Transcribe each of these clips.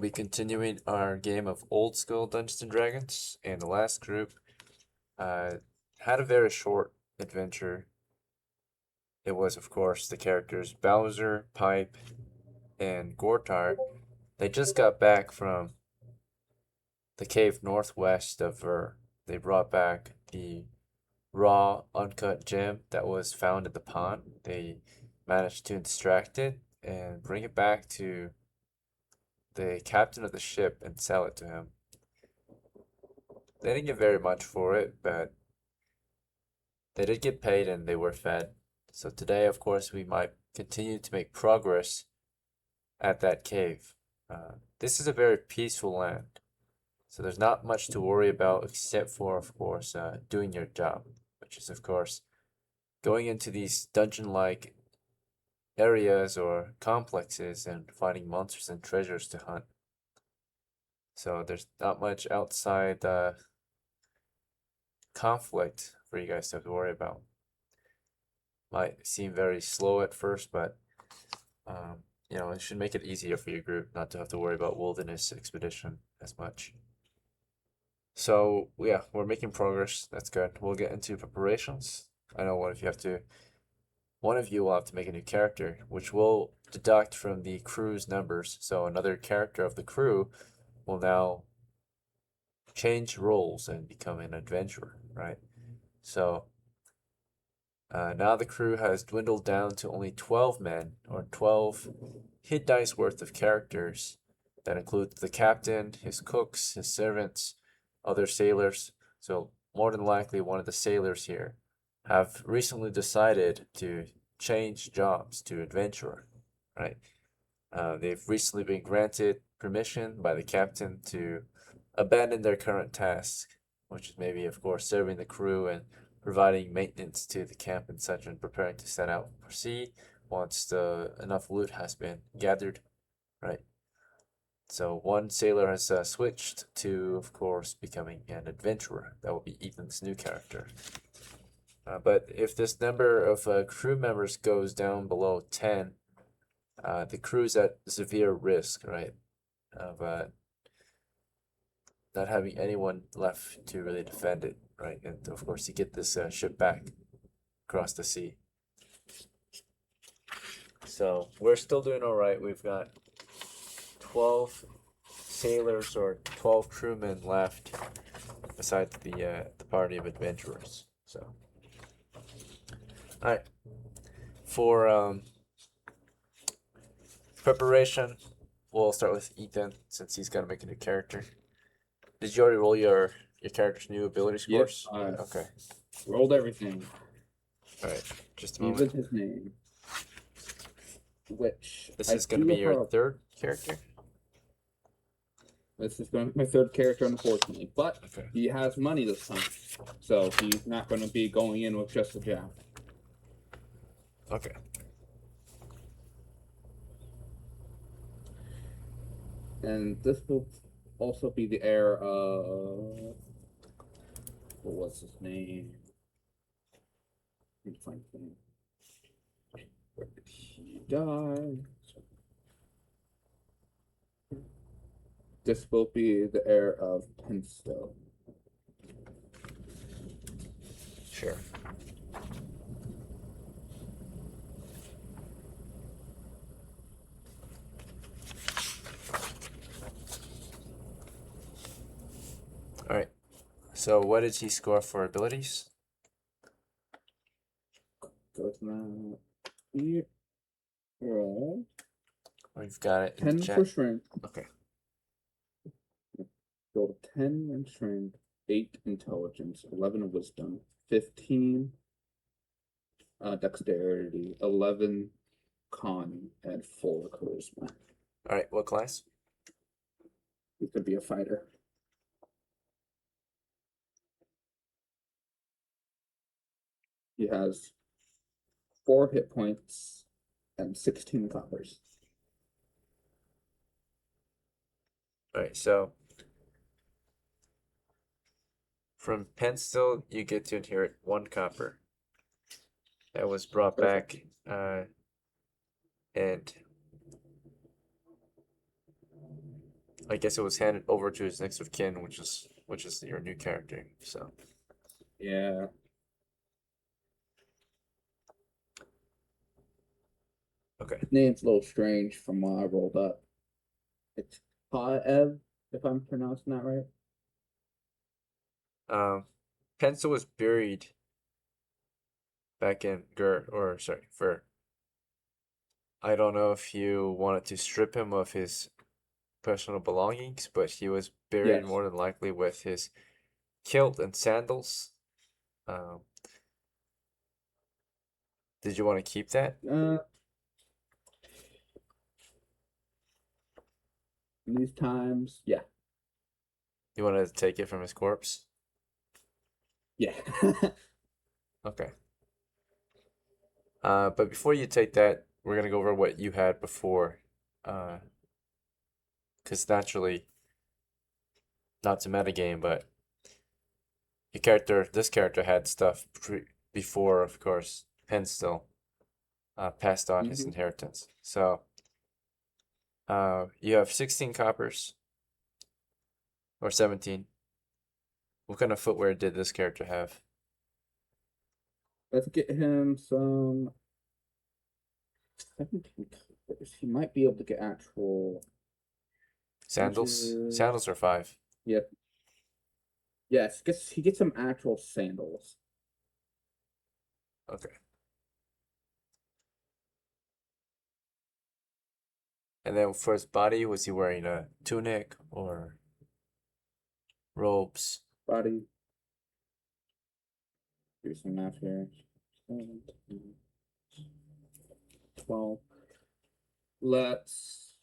We continuing our game of old school Dungeons and Dragons, and the last group had a very short adventure. It was, of course, the characters Bowser, Pipe, and Gortar. They just got back from the cave northwest of Ver. They brought back the raw, uncut gem that was found in the pond. They managed to extract it and bring it back to the captain of the ship and sell it to him. They didn't get very much for it, but they did get paid and they were fed. So today, of course, we might continue to make progress at that cave. This is a very peaceful land, so there's not much to worry about except for, of course, doing your job, which is, of course, going into these dungeon-like areas or complexes and finding monsters and treasures to hunt. So there's not much outside conflict for you guys to have to worry about. Might seem very slow at first, but it should make it easier for your group not to have to worry about wilderness expedition as much. So yeah, we're making progress. That's good. We'll get into preparations. I know one of you will have to make a new character, which will deduct from the crew's numbers. So another character of the crew will now change roles and become an adventurer, right? So now the crew has dwindled down to only 12 men, or 12 hit dice worth of characters. That includes the captain, his cooks, his servants, other sailors. So more than likely one of the sailors here have recently decided to change jobs to adventurer, right? They've recently been granted permission by the captain to abandon their current task, which is maybe, of course, serving the crew and providing maintenance to the camp and such, and preparing to set out for sea once enough loot has been gathered, right? So one sailor has switched to, of course, becoming an adventurer. That will be Ethan's new character. But if this number of crew members goes down below 10, the crew's at severe risk, right, of not having anyone left to really defend it, right? And of course, to get this ship back across the sea. So we're still doing all right. We've got 12 sailors or 12 crewmen left, besides the party of adventurers. So, all right. For preparation, we'll start with Ethan since he's got to make a new character. Did you already roll your character's new ability scores? Yep, Okay. rolled everything. All right. Just a moment. Even his name. Which This is going to be your third character? This is going to be my third character, unfortunately. But Okay. he has money this time. So he's not going to be going in with just a jab. Okay. And this will also be the heir of... What's his name? I need to find his name. Where did he die? This will be the heir of Penstow. Sure. All right. So what did he score for abilities? So it's now here. Roll. We've got it in 10 the chat. for strength. Okay. Roll 10 in strength, 8 intelligence, 11 wisdom, 15 dexterity, 11 con, and 4 charisma. All right. What class? He could be a fighter. He has 4 hit points and 16 coppers. All right. So from Penstill, you get to inherit 1 copper. That was brought back, and I guess it was handed over to his next of kin, which is your new character. So Yeah. okay. Name's a little strange from what I rolled up. It's HAEV, if I'm pronouncing that right. Pencil was buried back in Fur. I don't know if you wanted to strip him of his personal belongings, but he was buried Yes. more than likely with his kilt and sandals. Um, did you want to keep that? These times, yeah. You wanted to take it from his corpse? Yeah. Okay. But before you take that, we're gonna go over what you had before. Because naturally, not to metagame, but this character had stuff before, of course, Penn still passed on his Mhm. inheritance. So you have 16 coppers or 17. What kind of footwear did this character have? Let's get him some 17 colors. He might be able to get actual. Sandals? Which is- Sandals are 5. Yep. Yes, he gets some actual sandals. Okay. And then for his body, was he wearing a tunic or robes? Body. Do some math here. 17, 12. Let's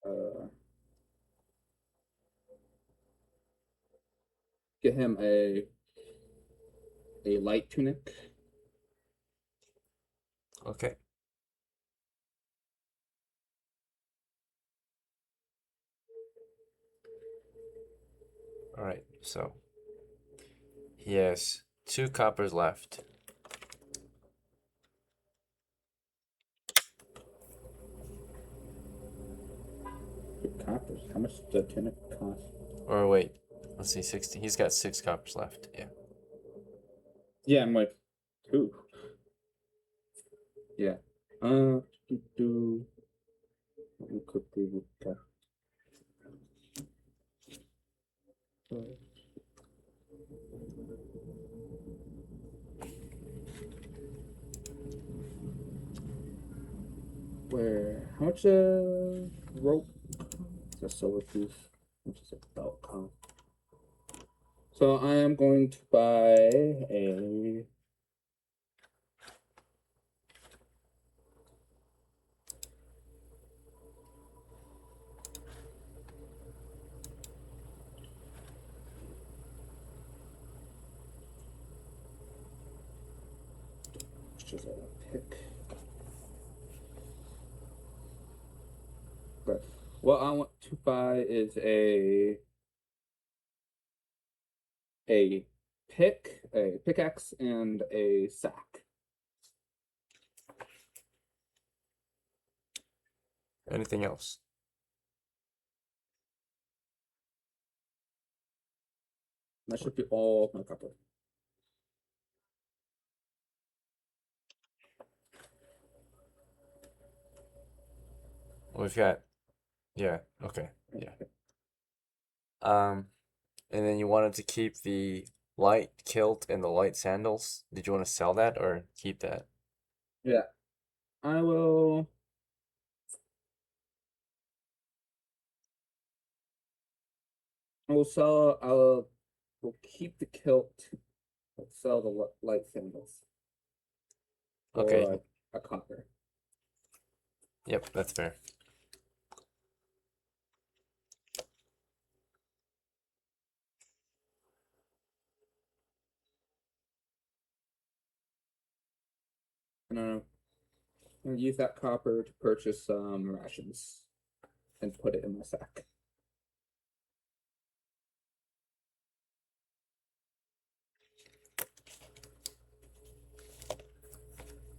uh get him a light tunic. Okay. All right. So he has 2 coppers left. Good coppers. How much does the tunic cost? Or wait, let's see, 16. He's got 6 coppers left. Yeah. Yeah, I'm like, ooh. Yeah. Do we could do with that. Where? How much rope? It's a silver piece. Which is a belt count. So I am going to buy a. Which is a pick. But what I want to buy is a a pickaxe, and a sack. Anything else? That should be all of my copper. We've got, yeah, okay, yeah. And then you wanted to keep the light kilt and the light sandals. Did you want to sell that or keep that? Yeah, I will. I will sell. We'll keep the kilt. But sell the light sandals Okay, for a copper. yep, that's fair. And I'll use that copper to purchase some rations and put it in my sack.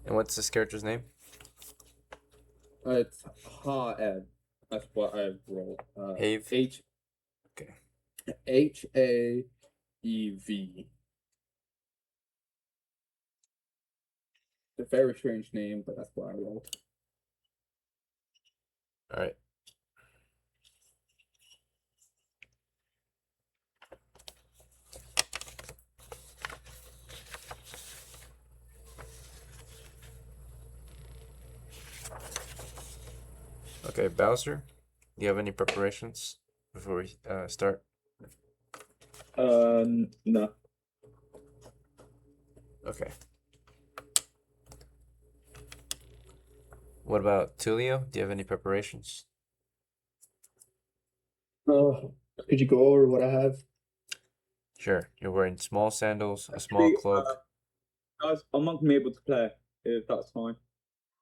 And what's this character's name? It's HAEV. That's what I wrote. HAEV? Okay. HAEV. It's a very strange name, but that's what I wrote. All right. Okay, Bowser, do you have any preparations before we start? No. Okay. What about Tulio? Do you have any preparations? Could you go over what I have? Sure. You're wearing small sandals, a small Actually, cloak. Guys, I'm not gonna be able to play if that's fine.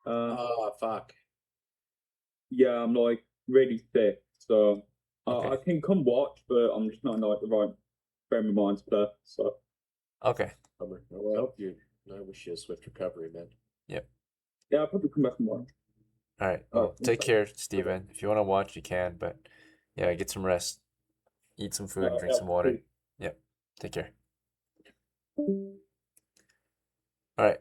Oh, fuck. Yeah, I'm like really sick, so Okay. I can come watch, but I'm just not in like the right frame of mind to play. So Okay. Bummer. Well, I hope you. I wish you a swift recovery, man. yeah, I'll probably come back and watch. All right. Oh, Well, take care, Steven. If you want to watch, you can, but yeah, get some rest. Eat some food and drink some water. Yep. Take care. All right.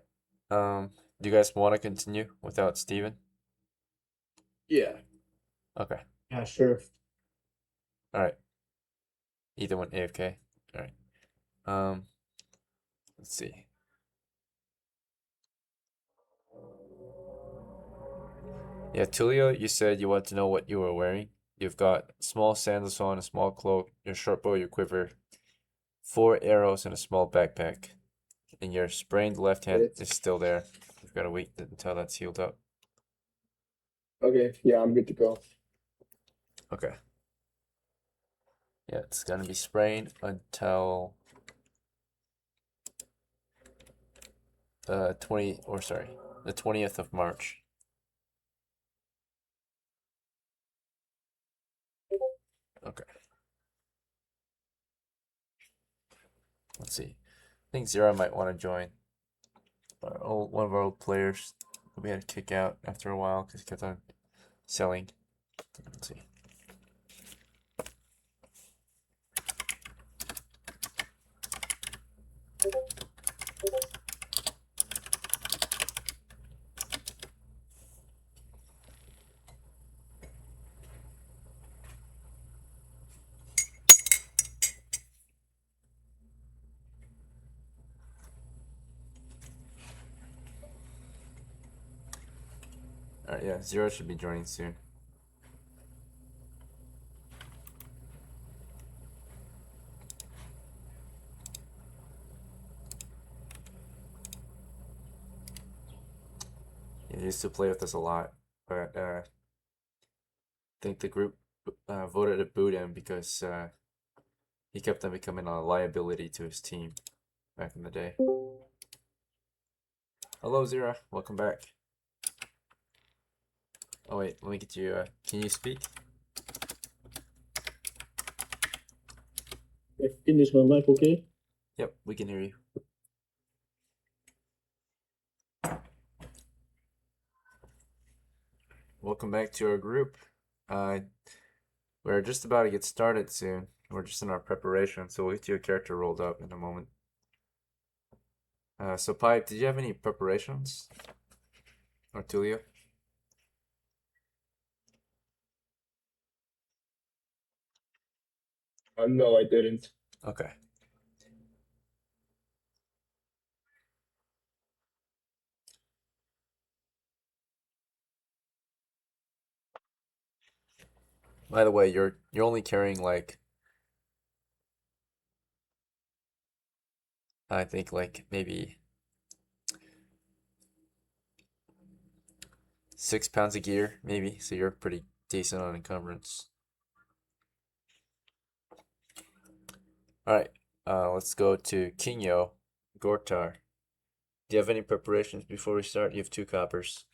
Do you guys want to continue without Steven? Yeah. Okay. Yeah, sure. All right. Either one AFK. All right. Let's see. Yeah, Tulio, you said you want to know what you were wearing. You've got small sandals on, a small cloak, your short bow, your quiver, 4 arrows, and a small backpack. And your sprained left hand is still there. You've got to wait until that's healed up. Okay, yeah, I'm good to go. Okay. Yeah, it's gonna be sprained until the 20th of March. Okay. Let's see. I think Zero might want to join. One of our old players that we had to kick out after a while because he kept on selling. Let's see. Alright, yeah, Zero should be joining soon. He used to play with us a lot, but I think the group voted to boot him because he kept on becoming a liability to his team back in the day. Hello, Zero. Welcome back. Oh wait, let me get you. Can you speak? Is my mic okay? Yep, we can hear you. Welcome back to our group. We're just about to get started soon. We're just in our preparation, so we'll get your character rolled up in a moment. So Pipe, did you have any preparations? Or Tulio? No, I didn't. Okay. By the way, you're only carrying like I think like maybe 6 pounds of gear, maybe. So you're pretty decent on encumbrance. Alright, let's go to Kinyo, Gortar. Do you have any preparations before we start? You have 2 coppers.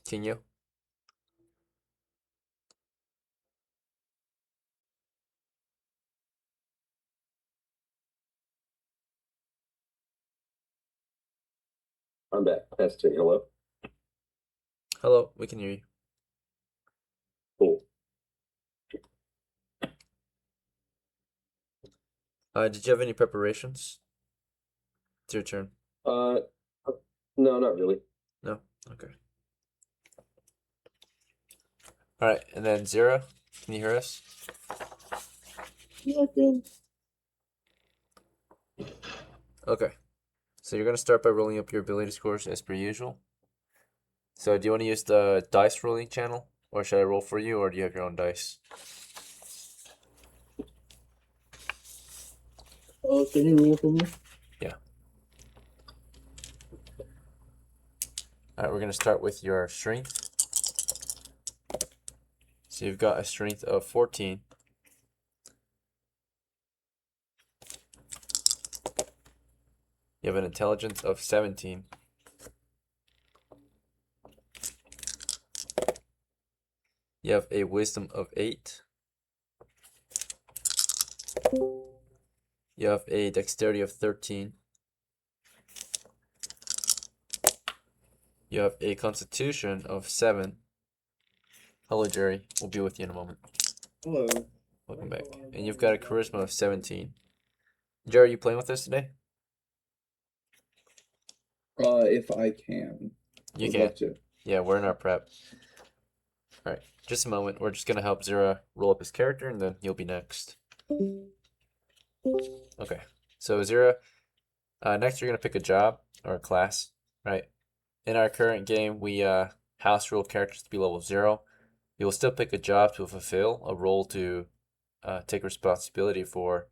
Kinyo? I'm back. Testing. Hello. Hello, we can hear you. Cool. Did you have any preparations? It's your turn. No, not really. No? Okay. Alright, and then Zira, can you hear us? Yeah, good. Okay. So you're gonna start by rolling up your ability scores as per usual. So do you want to use the dice rolling channel? Or should I roll for you, or do you have your own dice? Can you roll for me? Alright, we're gonna start with your strength. So you've got a strength of 14. You have an intelligence of 17. You have a wisdom of 8. You have a dexterity of 13. You have a constitution of 7. Hello, Jerry. We'll be with you in a moment. Hello. Welcome back. And you've got a charisma of 17. Jerry, are you playing with us today? If I can. You Would can. love to. Yeah, we're in our prep. Alright, just a moment. We're just gonna help Zira roll up his character, and then you'll be next. Okay, so Zira, next you're gonna pick a job or a class, right? In our current game, we house rule characters to be level 0. You will still pick a job to fulfill, a role to take responsibility for.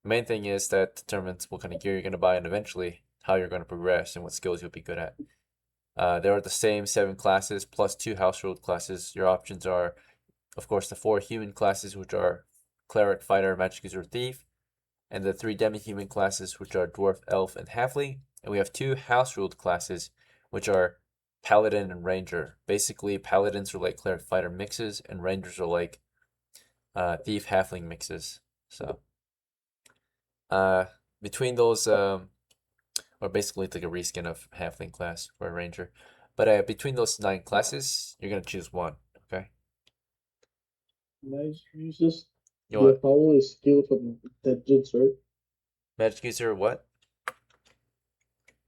The main thing is that determines what kind of gear you're going to buy and eventually how you're going to progress and what skills you'll be good at. There are the same 7 classes plus 2 house ruled classes. Your options are, of course, the 4 human classes, which are cleric, fighter, magic user, thief, and the 3 demi-human classes, which are dwarf, elf, and halfling. And we have 2 house ruled classes, which are paladin and ranger. Basically, paladins are like cleric, fighter mixes, and rangers are like thief, halfling mixes. So between those, or basically it's like a reskin of halfling class for a ranger. But between those 9 classes, you're gonna choose one. Okay. Nice uses. You Your want power is skill from intelligence, right? magic user? What?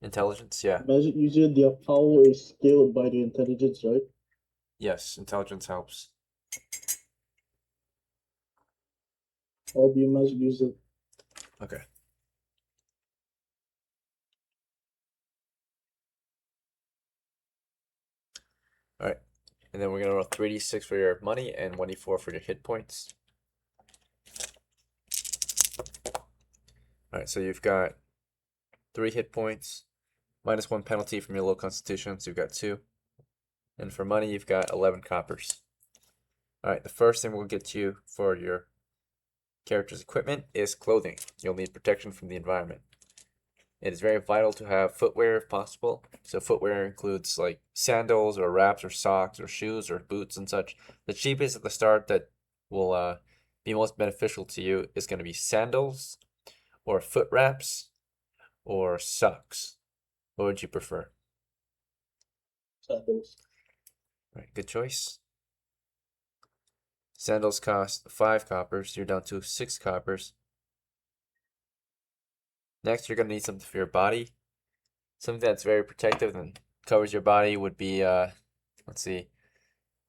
Intelligence? Yeah. Magic user, their power is scaled by the intelligence, right? Yes. Intelligence helps. I'll be a magic user. Okay. All right. And then we're gonna roll 3d6 for your money and 1d4 for your hit points. All right. So you've got 3 hit points, minus 1 penalty from your low constitution. So you've got 2. And for money, you've got 11 coppers. All right. The first thing we'll get you for your character's equipment is clothing. You'll need protection from the environment. It is very vital to have footwear if possible. So footwear includes like sandals or wraps or socks or shoes or boots and such. The cheapest at the start that will be most beneficial to you is going to be sandals or foot wraps or socks. What would you prefer? Sandals. All right, good choice. Sandals cost 5 coppers. You're down to 6 coppers. Next, you're going to need something for your body. Something that's very protective and covers your body would be, let's see,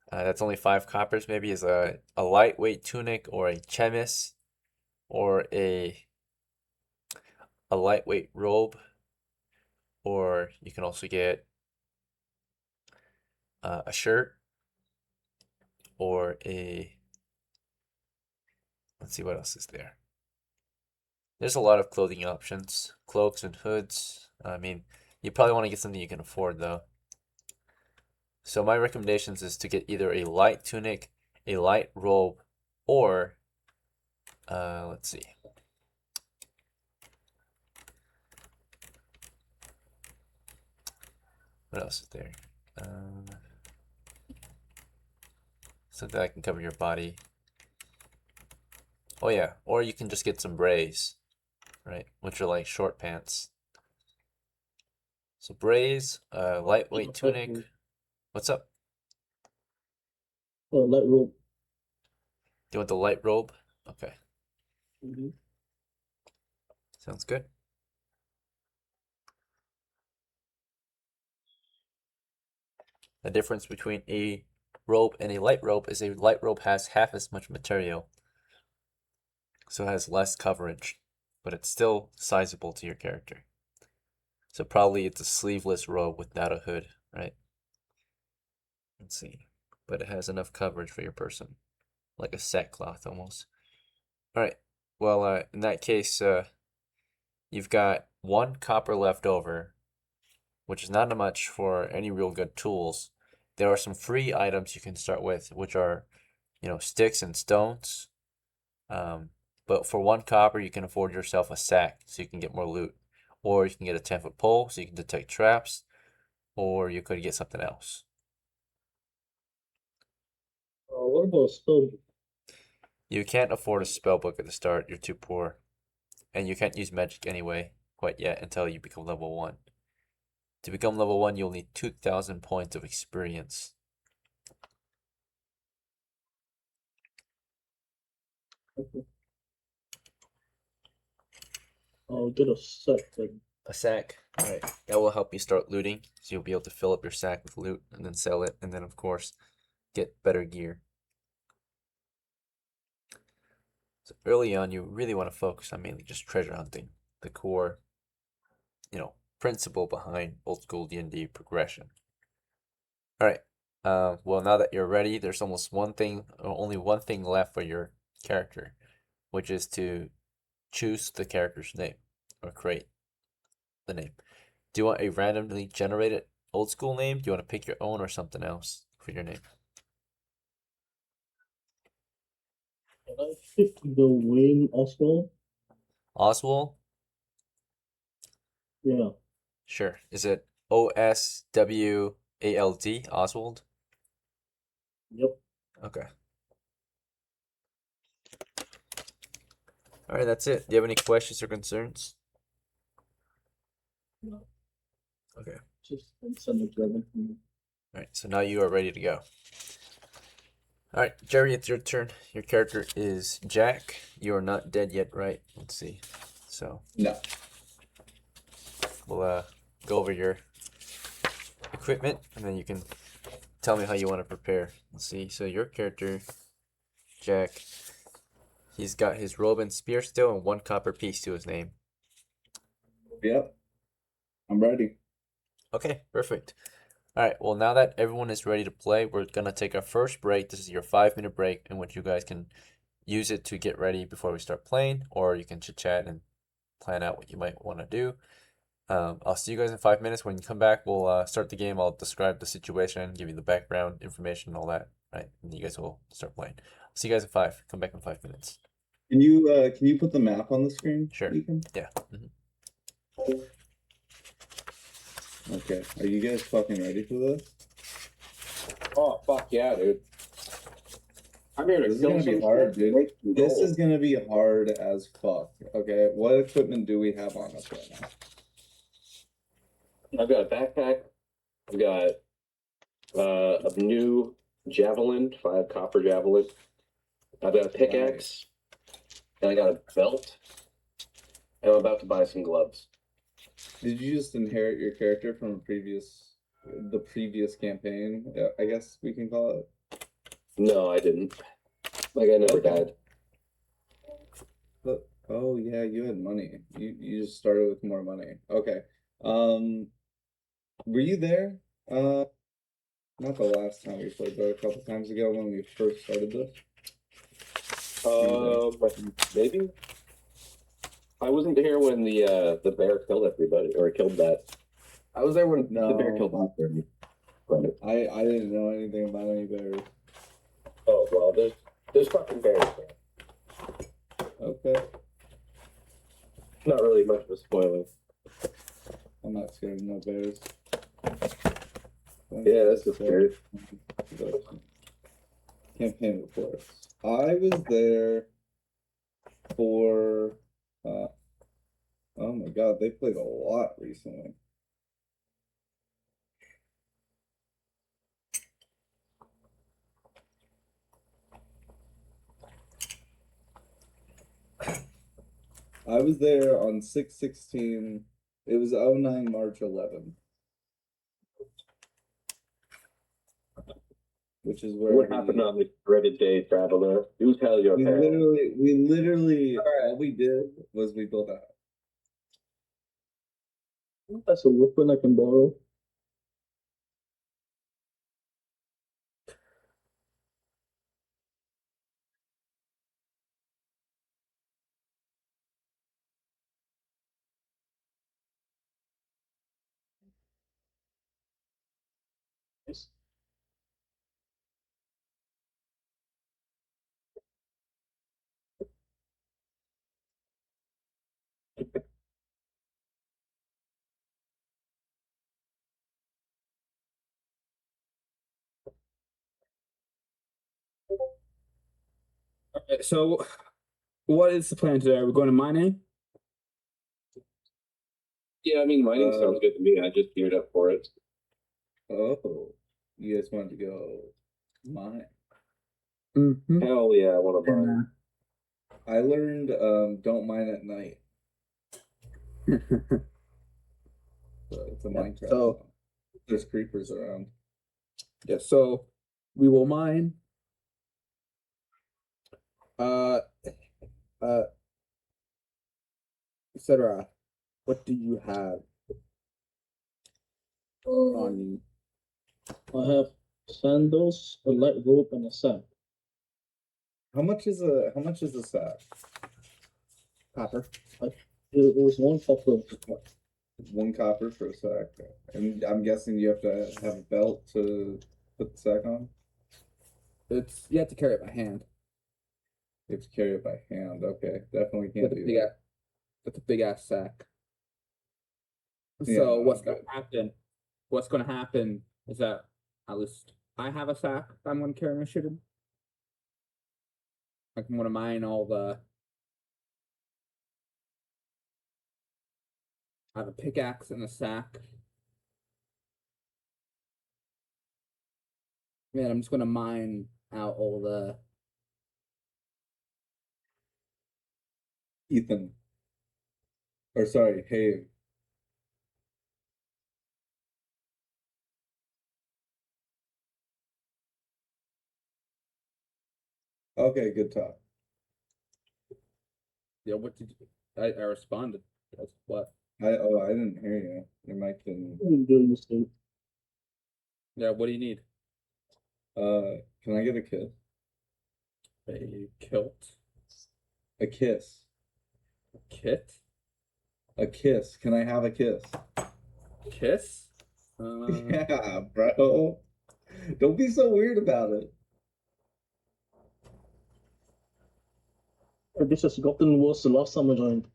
that's only 5 coppers maybe, is a lightweight tunic or a chemise or a lightweight robe. Or you can also get a shirt or a, let's see what else is there. There's a lot of clothing options, cloaks and hoods. I mean, you probably want to get something you can afford though. So my recommendations is to get either a light tunic, a light robe, or let's see. What else is there? Something that can cover your body. Oh yeah, or you can just get some brays, right? Which are like short pants. So Braze, lightweight Oh, tunic. okay. What's up? Oh, light rope. Do you want the light robe? Okay, Mm-hmm. sounds good. The difference between a robe and a light robe is a light robe has half as much material, so it has less coverage, but it's still sizable to your character. So probably it's a sleeveless robe without a hood, right? Let's see. But it has enough coverage for your person, like a sackcloth almost. All right. Well, in that case, you've got 1 copper left over, which is not much for any real good tools. There are some free items you can start with, which are, sticks and stones. But for 1 copper, you can afford yourself a sack, so you can get more loot. Or you can get a 10-foot pole, so you can detect traps. Or you could get something else. What about spell? You can't afford a spell book at the start, you're too poor. And you can't use magic anyway, quite yet, until you become level 1. To become level 1, you'll need 2,000 points of experience. I'll get a set then. A sack, alright, that will help you start looting, so you'll be able to fill up your sack with loot, and then sell it, and then of course, get better gear. So early on, you really want to focus on mainly just treasure hunting, the core, principle behind old school D&D progression. All right. Well, now that you're ready, there's only one thing left for your character, which is to choose the character's name or create the name. Do you want a randomly generated old school name? Do you want to pick your own or something else for your name? Can I pick the Wayne Oswald? Oswald? Yeah. Sure. Is it OSWALD? Oswald? Yep. Okay. All right, that's it. Do you have any questions or concerns? No. Okay. Just send it to them. All right, so now you are ready to go. All right, Jerry, it's your turn. Your character is Jack. You are not dead yet, right? Let's see. So No. we'll go over your equipment, and then you can tell me how you want to prepare. Let's see. So your character, Jack, he's got his robe and spear still, and 1 copper piece to his name. Yep. I'm ready. Okay, perfect. All right, well, now that everyone is ready to play, we're going to take our first break. This is your 5-minute break in which you guys can use it to get ready before we start playing, or you can chit-chat and plan out what you might want to do. I'll see you guys in 5 minutes. When you come back, we'll start the game. I'll describe the situation, give you the background information, all that, right? And you guys will start playing. I'll see you guys in 5. Come back in 5 minutes. Can you put the map on the screen? Sure. Ethan? Yeah. Okay. Are you guys fucking ready for this? Oh, fuck yeah, dude. I'm here to This is kill gonna be some hard, shit, dude. make some This gold. is gonna be hard as fuck. Okay, what equipment do we have on us right now? I've got a backpack. I've got a new javelin, 5 copper javelin. I've got a pickaxe. And I got a belt. And I'm about to buy some gloves. Did you just inherit your character from the previous campaign? I guess we can call it. No, I didn't. Like, I never Okay. died. But, oh yeah, you had money. You just started with more money. Okay. Were you there? Not the last time we played, but a couple times ago when we first started this. Maybe. I wasn't here when the bear killed everybody, or killed that. I was there when the bear killed everybody. Right. I didn't know anything about any bears. Oh well, there's fucking bears there. Okay. Not really much of a spoiler. I'm not scared of no bears. Yeah, that's just scary. Campaign reports. I was there for oh my god, they played a lot recently. I was there on 6/16. It was 09 March 11. Which is where What happened on the dreaded day, Traveler? Do tell your we tale. literally all we did was we built a house. That's a weapon I can borrow. Yes. So, what is the plan today? Are we going to mining? Yeah, I mean, mining sounds good to me. I just geared up for it. Oh, you guys wanted to go mine. Mm-hmm. Hell yeah, I want to mine. I learned don't mine at night. So it's a Minecraft. So- song. There's creepers around. Yeah, so we will mine. Etc. What do you have on you? I have sandals, a light rope, and a sack. How much is a sack? Copper. It was one copper. 1 copper for a sack. And I'm guessing you have to have a belt to put the sack on. You have to carry it by hand. You have to carry it by hand. Okay, definitely can't With a do big that. ass, with a big ass sack. Yeah, So what's okay. gonna happen? What's gonna happen is that at least I have a sack that I'm gonna carry my shit in. Like I'm gonna mine all the. I have a pickaxe and a sack. Man, I'm just gonna mine out all the. Ethan. Or sorry, HAEV. Okay, good talk. Yeah, what did you? I responded. That's what. I didn't hear you. Your mic didn't. Yeah, what do you need? Can I get a kiss? A kilt? A kiss. A kit? A kiss. Can I have a kiss? Kiss? Yeah, bro. Don't be so weird about it. This has gotten worse the last time I joined.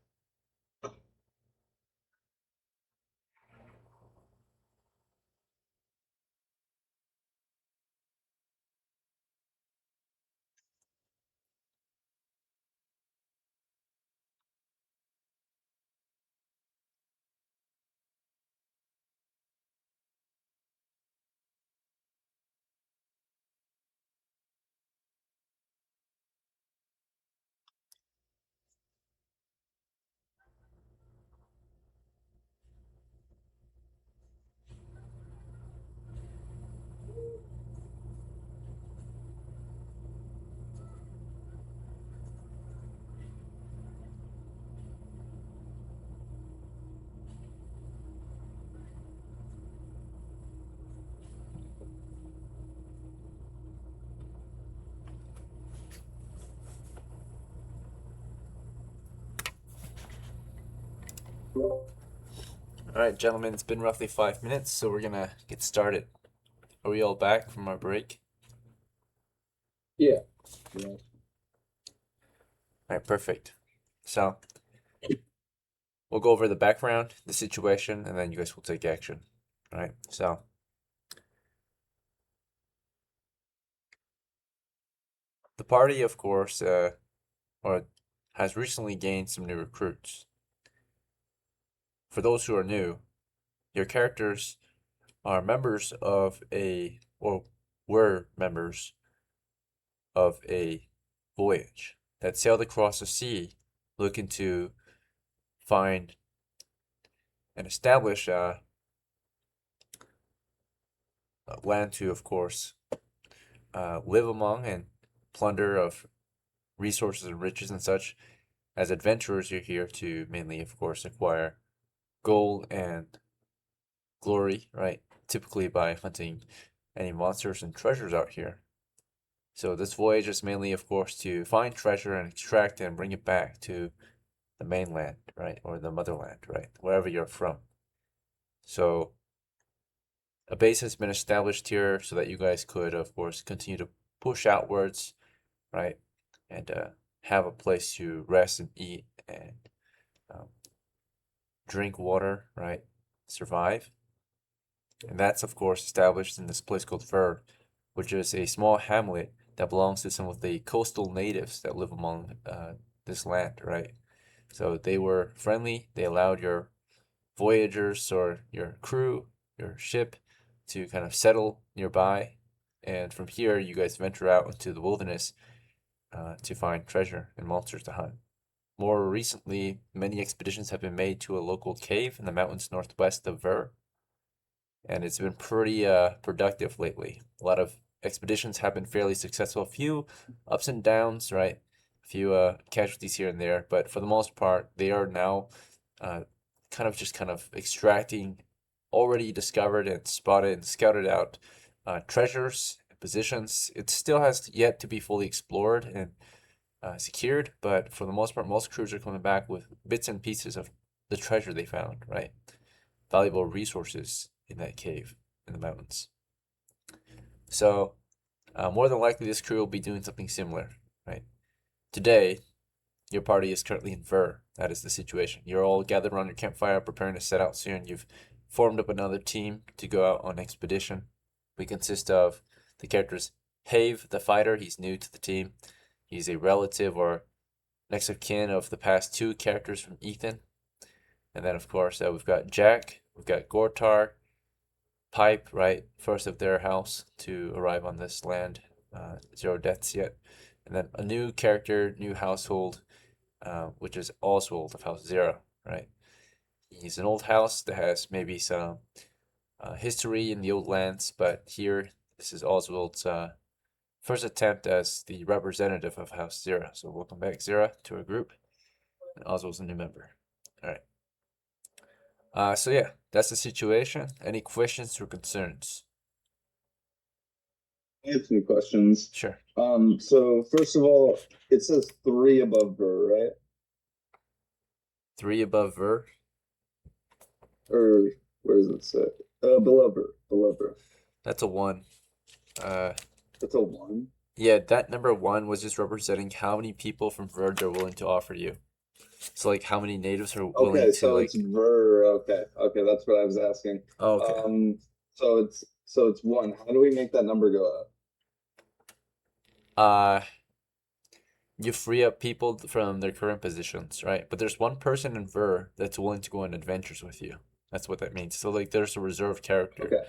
Alright, gentlemen, it's been roughly 5 minutes, so we're gonna get started. Are we all back from our break? Yeah. Alright, perfect. So, we'll go over the background, the situation, and then you guys will take action. Alright, so. The party, of course, has recently gained some new recruits. For those who are new, your characters are members of or were members of a voyage that sailed across the sea looking to find and establish land to, of course, live among and plunder of resources and riches and such. As adventurers, you're here to mainly, of course, acquire gold and glory, right? Typically by hunting any monsters and treasures out here. So this voyage is mainly, of course, to find treasure and extract and bring it back to the mainland, right? Or the motherland, right? Wherever you're from. So a base has been established here so that you guys could, of course, continue to push outwards, right? And have a place to rest and eat and drink water, right? Survive. And that's, of course, established in this place called Ver, which is a small hamlet that belongs to some of the coastal natives that live among this land, right? So they were friendly. They allowed your voyagers or your crew, your ship, to kind of settle nearby. And from here, you guys venture out into the wilderness to find treasure and monsters to hunt. More recently, many expeditions have been made to a local cave in the mountains northwest of Ver. And it's been pretty productive lately. A lot of expeditions have been fairly successful. A few ups and downs, right? A few casualties here and there, but for the most part, they are now kind of extracting already discovered and spotted and scouted out treasures, positions. It still has yet to be fully explored and secured, but for the most part, most crews are coming back with bits and pieces of the treasure they found, right? Valuable resources in that cave in the mountains. So more than likely this crew will be doing something similar, right? Today, your party is currently in Ver. That is the situation. You're all gathered around your campfire preparing to set out soon. You've formed up another team to go out on expedition. We consist of the characters HAEV, the fighter. He's new to the team. He's a relative or next of kin of the past two characters from Ethan. And then, of course, we've got Jack, we've got GORTAR, Pipe, right? First of their house to arrive on this land. 0 deaths yet. And then a new character, new household, which is OSWALD of House 0, right? He's an old house that has maybe some history in the old lands, but here, this is Oswald's first attempt as the representative of House 0. So welcome back, 0, to our group. And Oswald's a new member. All right. So yeah, that's the situation. Any questions or concerns? I have some questions. Sure. So first of all, it says 3 above Ver, right? 3 above Ver. Or where does it say? Below Ver. That's a 1. That's a 1. Yeah, that number 1 was just representing how many people from Ver they're willing to offer you. So like how many natives are willing Okay, to so like. it's Ver. Okay, that's what I was asking. Oh, okay. So it's 1. How do we make that number go up? You free up people from their current positions, right? But there's one person in Ver that's willing to go on adventures with you. That's what that means. So like there's a reserve character. Okay.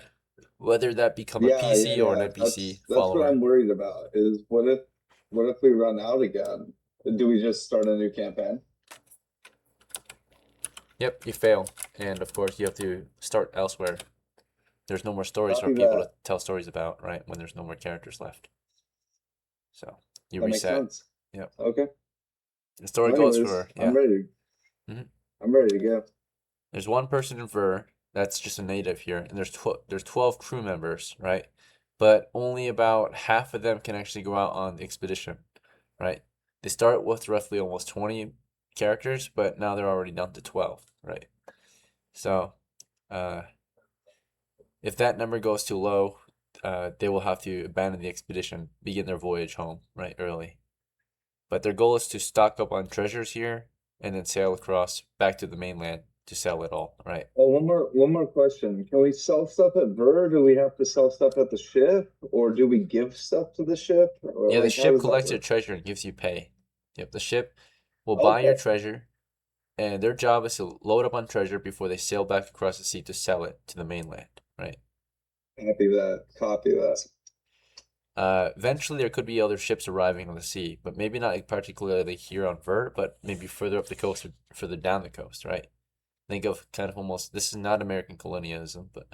Whether that become a PC or an NPC That's follower. what I'm worried about. Is what if we run out again? Do we just start a new campaign? Yep, you fail. And of course you have to start elsewhere. There's no more stories for Copy people that. to tell stories about, right? When there's no more characters left. So you That makes reset. sense. Yep. Okay. The story Well, goes anyways, for I'm ready. Mhm. I'm ready to go. There's one person in Ver that's just a native here, and there's 12 crew members, right? But only about half of them can actually go out on the expedition, right? They start with roughly almost 20 characters, but now they're already down to 12, right? So, if that number goes too low, they will have to abandon the expedition, begin their voyage home, right, early. But their goal is to stock up on treasures here and then sail across back to the mainland to sell it all, right? Oh, one more question. Can we sell stuff at Ver? Do we have to sell stuff at the ship, or do we give stuff to the ship? Or, Yeah, the like, how ship does that collects your work? treasure and gives you pay. Yep, the ship will buy your Okay. treasure, and their job is to load up on treasure before they sail back across the sea to sell it to the mainland, right? Copy that. Eventually there could be other ships arriving on the sea, but maybe not particularly here on Vert, but maybe further up the coast or further down the coast, right? Think of kind of almost, this is not American colonialism, but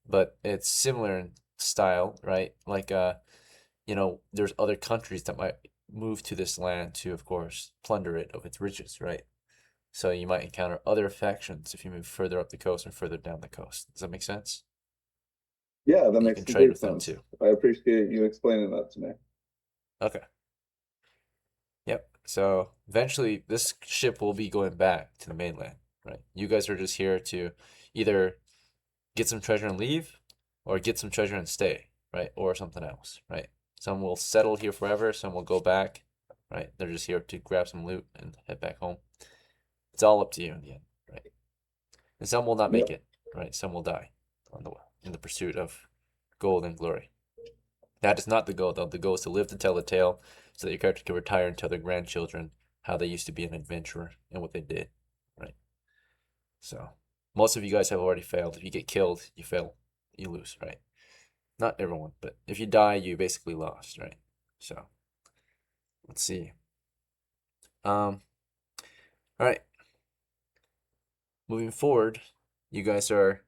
but it's similar in style, right? Like there's other countries that might move to this land to, of course, plunder it of its riches, right? So you might encounter other factions if you move further up the coast or further down the coast. Does that make sense? Yeah, that You makes can trade complete with them sense. too. I appreciate you explaining that to me. Okay. Yep. So eventually this ship will be going back to the mainland, right? You guys are just here to either get some treasure and leave, or get some treasure and stay, right? Or something else, right? Some will settle here forever, some will go back, right? They're just here to grab some loot and head back home. It's all up to you in the end, right? And some will not make it, right? Some will die in the pursuit of gold and glory. That is not the goal, though. The goal is to live to tell the tale so that your character can retire and tell their grandchildren how they used to be an adventurer and what they did, right? So, most of you guys have already failed. If you get killed, you fail. You lose, right? Not everyone, but if you die, you basically lost, right? So, let's see. All right. Moving forward, you guys are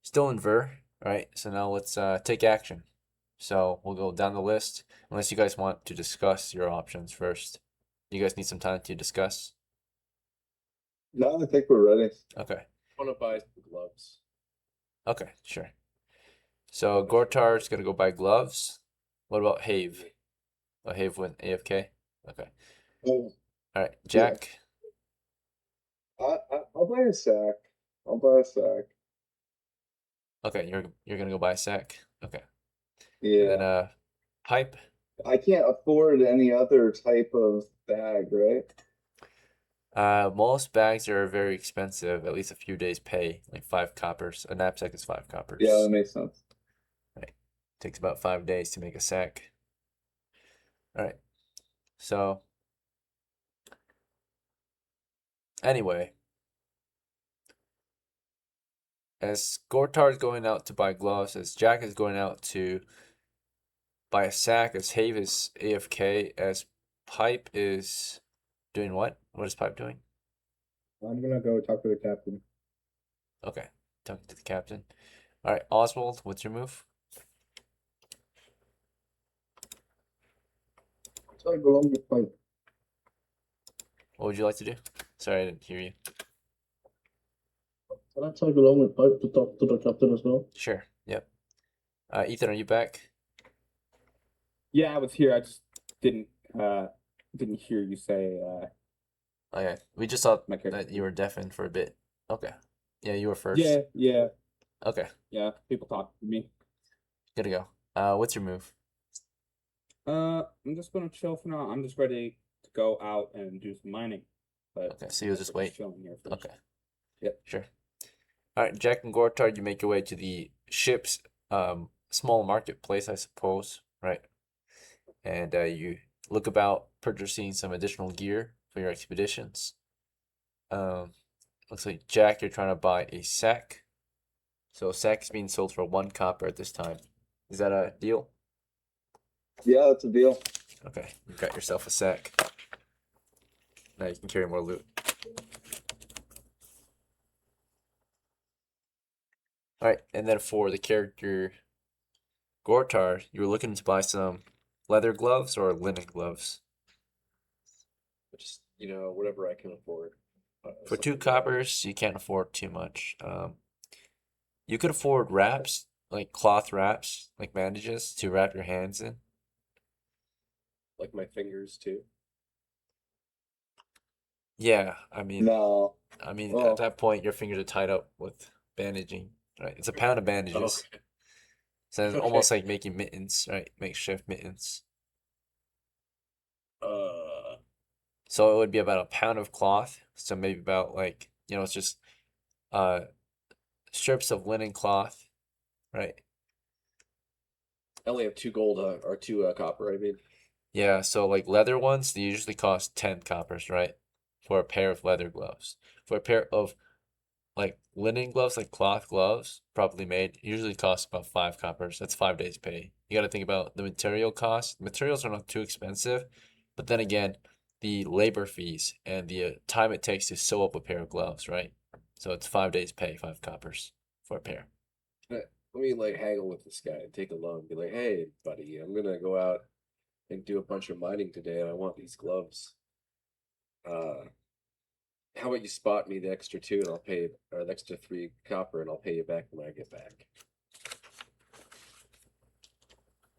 still in Ver, right? So now let's take action. So we'll go down the list, unless you guys want to discuss your options first. You guys need some time to discuss? No, I think we're ready. Okay. I want to buy some gloves. Okay, sure. So GORTAR is gonna go buy gloves. What about HAEV? Oh, HAEV went AFK? Okay. Oh, Alright, Jack. I'll buy a sack. I'll buy a sack. Okay, you're gonna go buy a sack. Okay. And Yeah. then pipe. I can't afford any other type of bag, right? Most bags are very expensive, at least a few days pay, like 5 coppers. A knapsack is 5 coppers. Yeah, that makes sense. Right. Takes about 5 days to make a sack. Alright. So anyway, as GORTAR is going out to buy gloves, as Jack is going out to buy a sack, as HAEV is AFK, as Pipe is doing what? What is Pipe doing? I'm gonna go talk to the captain. Okay, talking to the captain. Alright, Oswald, what's your move? Tag along with pipe. What would you like to do? Sorry, I didn't hear you. Can I tag along with pipe to talk to the captain as well? Sure, yep. Ethan, are you back? Yeah, I was here. I just didn't hear you say Okay, we just thought my character. that you were deafened for a bit. Okay. Yeah, you were first. Yeah. Okay, People talk to me. good to go. What's your move? I'm just gonna chill for now. I'm just ready to go out and do some mining. But Okay, so you'll just wait. chilling here first. Okay. Yep. Sure. Alright, Jack and GORTAR, you make your way to the ship's small marketplace, I suppose, right? And you look about purchasing some additional gear for your expeditions. Looks like Jack, you're trying to buy a sack. So a sack is being sold for 1 copper at this time. Is that a deal? Yeah, that's a deal. Okay, you got yourself a sack. Now you can carry more loot. Alright, and then for the character GORTAR, you were looking to buy some leather gloves or linen gloves? Just, whatever I can afford. For 2 coppers, you can't afford too much. You could afford wraps, like cloth wraps, like bandages to wrap your hands in. Like my fingers too. Yeah, I mean, No. at that point, your fingers are tied up with bandaging, right? It's a pound of bandages. Okay. So it's almost like making mittens, right? Makeshift mittens. So it would be about a pound of cloth. So maybe about like, it's just strips of linen cloth, right? I only have 2 gold or 2 copper. I mean, Yeah, so like leather ones, they usually cost 10 coppers, right? For a pair of leather gloves. For a pair of like linen gloves, like cloth gloves, properly made, usually cost about 5 coppers. That's 5 days pay. You got to think about the material cost. Materials are not too expensive, but then again, the labor fees and the time it takes to sew up a pair of gloves, right? So it's 5 days pay, 5 coppers for a pair. Let me like haggle with this guy and take a loan. Be like, hey, buddy, I'm gonna go out and do a bunch of mining today, and I want these gloves. How about you spot me the extra 2, and I'll pay, or the extra 3 copper, and I'll pay you back when I get back.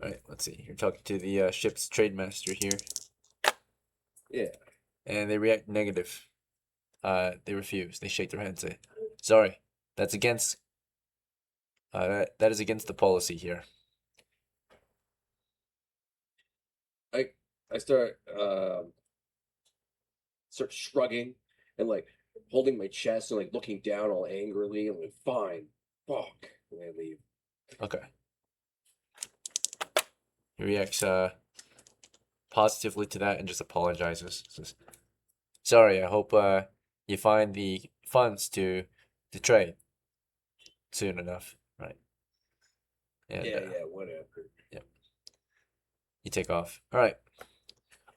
All right, let's see. You're talking to the ship's trade master here, Yeah. and they react negative. They refuse. They shake their head and say, "Sorry, that's against. That is against the policy here." I start shrugging and like holding my chest and like looking down all angrily and like, fine, fuck, and I leave. Okay. He reacts positively to that and just apologizes. Says, "Sorry, I hope you find the funds to trade soon enough, right?" And Yeah, whatever. you take off. All right.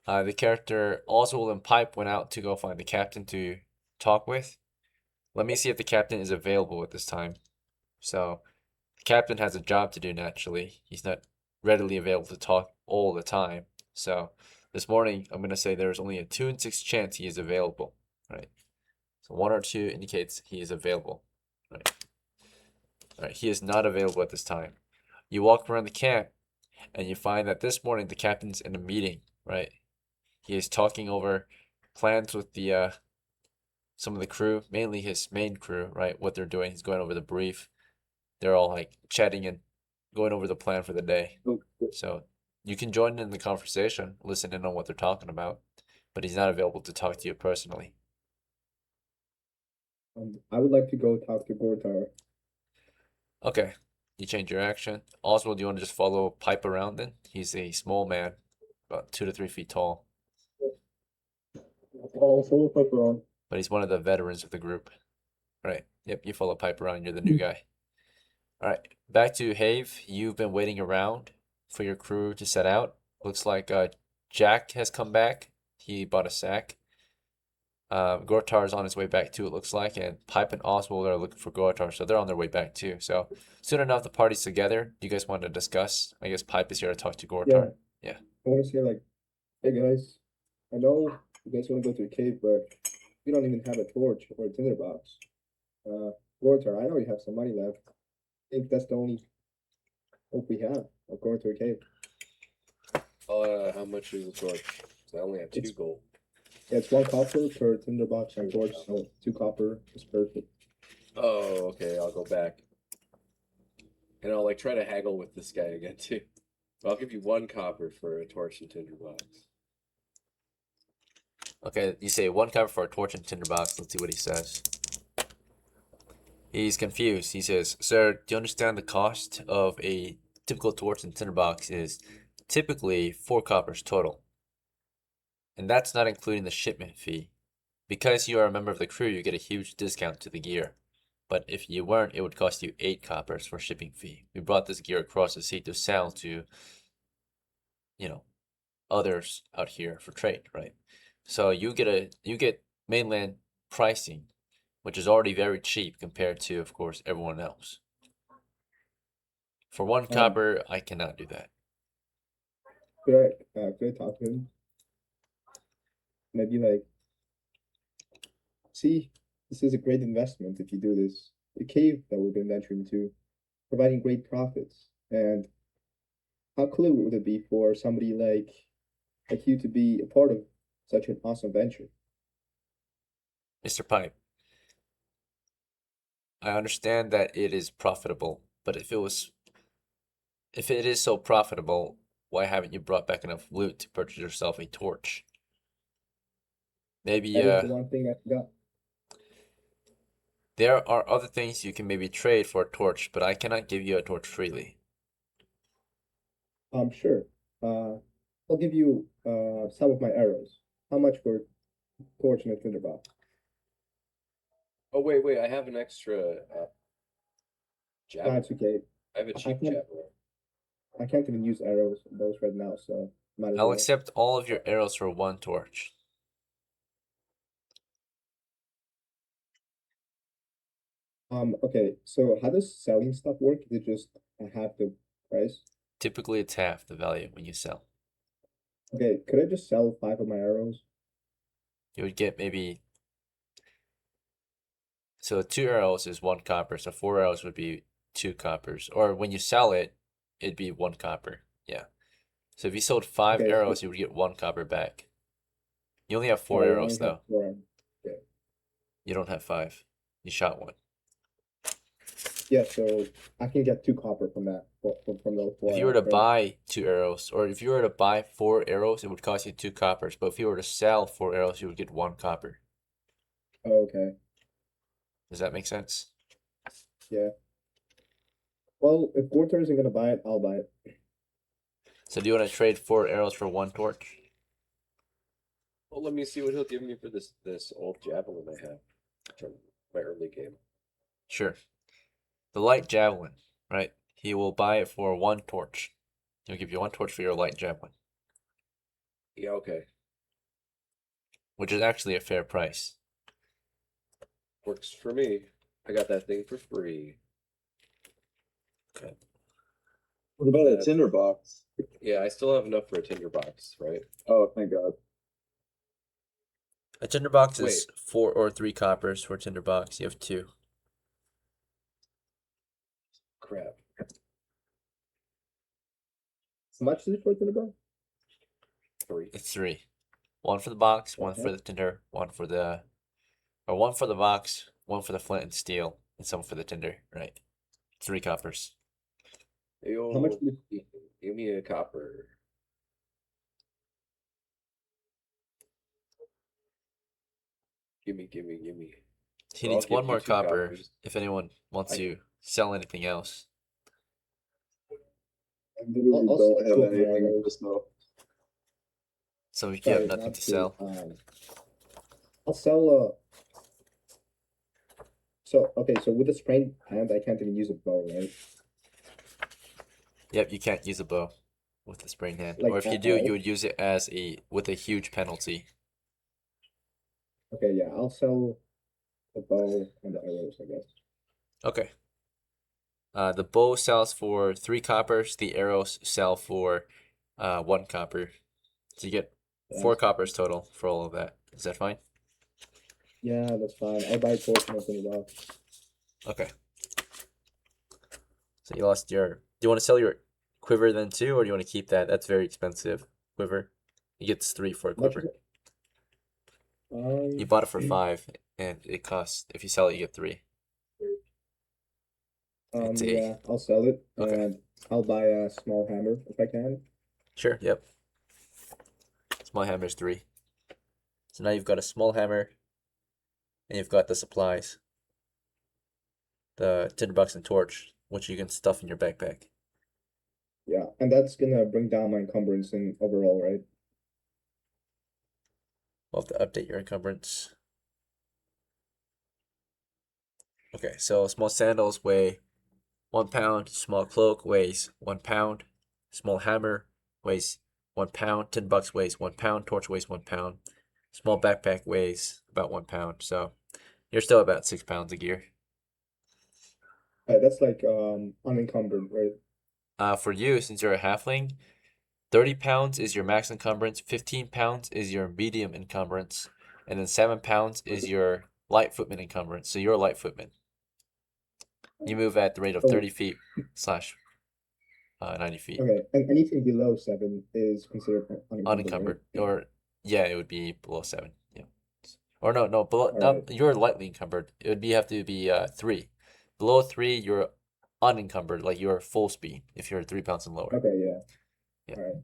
The character Oswald and Pipe went out to go find the captain to talk with. Let me see if the captain is available at this time. So, the captain has a job to do naturally. He's not readily available to talk all the time. So, this morning, I'm going to say there's only a 2 in 6 chance he is available, right? So, 1 or 2 indicates he is available, right? All right, he is not available at this time. You walk around the camp and you find that this morning the captain's in a meeting, right? He is talking over plans with the some of the crew, mainly his main crew, right? What they're doing. He's going over the brief. They're all like chatting and going over the plan for the day. So you can join in the conversation, listen in on what they're talking about, but he's not available to talk to you personally. I would like to go talk to GORTAR. Okay, you change your action. Oswald, do you want to just follow Pipe around then? He's a small man, about 2 to 3 feet tall, Also, Pepperon. but he's one of the veterans of the group. Right. Yep, you follow Pipe around. You're the new guy. All right, back to HAEV. You've been waiting around for your crew to set out. Looks like Jack has come back. He bought a sack. GORTAR's on his way back too, it looks like, and Pipe and Oswald are looking for GORTAR, so they're on their way back too. So soon enough, the party's together. Do you guys want to discuss? I guess Pipe is here to talk to GORTAR. I want to say like, hey guys, I know you guys want to go to a cave, but you don't even have a torch or a tinderbox. GORTAR, I know you have some money left. I think that's the only hope we have of going to a cave. How much is the torch? I only have 2 gold. Yeah, it's 1 copper per tinderbox and torch, so 2 copper is perfect. Oh, okay, I'll go back. And I'll like try to haggle with this guy again too. I'll give you 1 copper for a torch and tinderbox. Okay, you say 1 copper for a torch and tinderbox. Let's see what he says. He's confused. He says, "Sir, do you understand the cost of a typical torch and tinderbox is typically 4 coppers total? And that's not including the shipment fee. Because you are a member of the crew, you get a huge discount to the gear. But if you weren't, it would cost you 8 coppers for shipping fee. We brought this gear across the sea to sell to, others out here for trade, right? So you get mainland pricing, which is already very cheap compared to, of course, everyone else. For 1 copper, I cannot do that." Could I talk to him? Maybe like, see, this is a great investment if you do this. The cave that we've been venturing to, providing great profits. And how cool would it be for somebody like you to be a part of such an awesome venture? Mr. Pipe, I understand that it is profitable, but if it is so profitable, why haven't you brought back enough loot to purchase yourself a torch? Maybe That is the one thing I forgot. there are other things you can maybe trade for a torch, but I cannot give you a torch freely. Sure. I'll give you some of my arrows. How much for torch and a tinderbox? Oh wait, I have an extra javelin. That's okay. I have a cheap can't- javelin. I can't even use arrows and bows right now, so might as I'll well. accept all of your arrows for 1 torch. Okay, so how does selling stuff work? Is it just half the price? Typically, it's half the value when you sell. Okay, could I just sell 5 of my arrows? You would get maybe. So 2 arrows is 1 copper, so 4 arrows would be 2 coppers. Or when you sell it, it'd be 1 copper. Yeah. So if you sold 5 Okay, so- arrows, you would get 1 copper back. You only have 4 I arrows only have though. 4. You don't have 5. You shot 1. Yeah, so I can get 2 copper from that from those 4. If you were to arrows, right? buy 2 arrows, or if you were to buy 4 arrows, it would cost you 2 coppers. But if you were to sell 4 arrows, you would get 1 copper. Oh, okay. Does that make sense? Yeah. Well, if GORTAR isn't gonna buy it, I'll buy it. So do you want to trade 4 arrows for 1 torch? Well, let me see what he'll give me for this old javelin I have from my early game. Sure. The light javelin, right? He will buy it for 1 torch. He'll give you 1 torch for your light javelin, Yeah, okay. which is actually a fair price. Works for me. I got that thing for free. What about a Uh, tinderbox? Yeah, I still have enough for a tinderbox, right? Oh, thank God. A tinderbox is 4 or 3 coppers for a tinderbox. You have 2. Crap. How much is it for the bow? 3. It's 3. 1 for the box, 1 for the tinder, 1 for the, or 1 for the box, 1 for the flint and steel, and some for the tinder. Right. 3 coppers. Yo, How much did give me a copper. Gimme. He So I'll needs give 1 you more 2 copper coppers. if anyone wants I- to sell anything else. I literally I'll don't sell have 2 of my anything arrows. just now. So you Sorry, have nothing not to 2. sell. I'll sell So okay, so with a sprained hand, I can't even use a bow, right? Yep, you can't use a bow with the sprained hand. Like Or if you at do, all? you would use it as with a huge penalty. Okay, yeah, I'll sell the bow and the arrows, I guess. Okay. The bow sells for 3 coppers. The arrows sell for 1 copper. So you get 4 Yes. coppers total for all of that. Is that fine? Yeah, that's fine. I'll buy torch and open it up. Okay. So you lost your. Do you want to sell your quiver then too, or do you want to keep that? That's very expensive. Quiver. He gets 3 for a How much quiver. is it? You bought it for 5, and it costs. If you sell it, you get 3. It's a- Yeah, I'll sell it Okay. and I'll buy a small hammer if I can. Sure. Yep. Small hammer's 3. So now you've got a small hammer, and you've got the supplies. The tinderbox and torch, which you can stuff in your backpack. Yeah, and that's gonna bring down my encumbrance in overall, right? We'll have to update your encumbrance. Okay, so small sandals weigh 1 pound, small cloak weighs 1 pound, small hammer weighs 1 pound, tinderbox weighs 1 pound, torch weighs 1 pound, small backpack weighs about 1 pound. So you're still about 6 pounds of gear. That's like unencumbered, right? For you, since you're a halfling, 30 pounds is your max encumbrance, 15 pounds is your medium encumbrance, and then 7 pounds is your light footman encumbrance. So you're a light footman. You move at the rate of Oh. 30 feet / 90 feet. Okay, and anything below 7 is considered Unencumbered. right? Or, yeah, it would be below 7. Yeah. Or no, below, Alright. you're lightly encumbered. It would have to be 3. Below 3, you're unencumbered, like you're full speed if you're 3 pounds and lower. Okay, yeah. Yeah. Alright.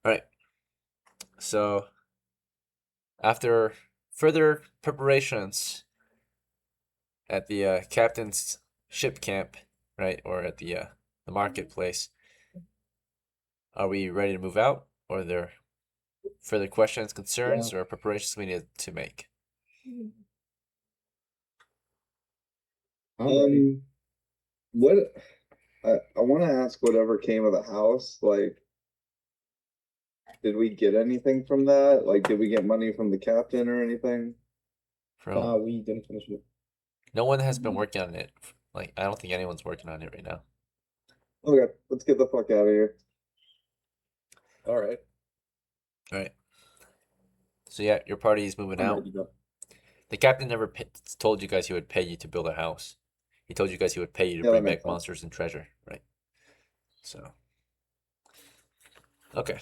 Alright. So, after further preparations at the captain's ship camp, right, or at the marketplace, are we ready to move out, or are there further questions, concerns, or preparations we need to make? I'm ready. What I want to ask whatever came of the house, like, did we get anything from that? Like, did we get money from the captain or anything? From We didn't finish it. no one has been working on it. Like I don't think anyone's working on it right now. Okay, let's get the fuck out of here. All right. All right. So yeah, your party is moving I'm out. ready to go. The captain never told you guys he would pay you to build a house. He told you guys he would pay you to Yeah, that bring makes back sense. monsters and treasure, right? So, okay.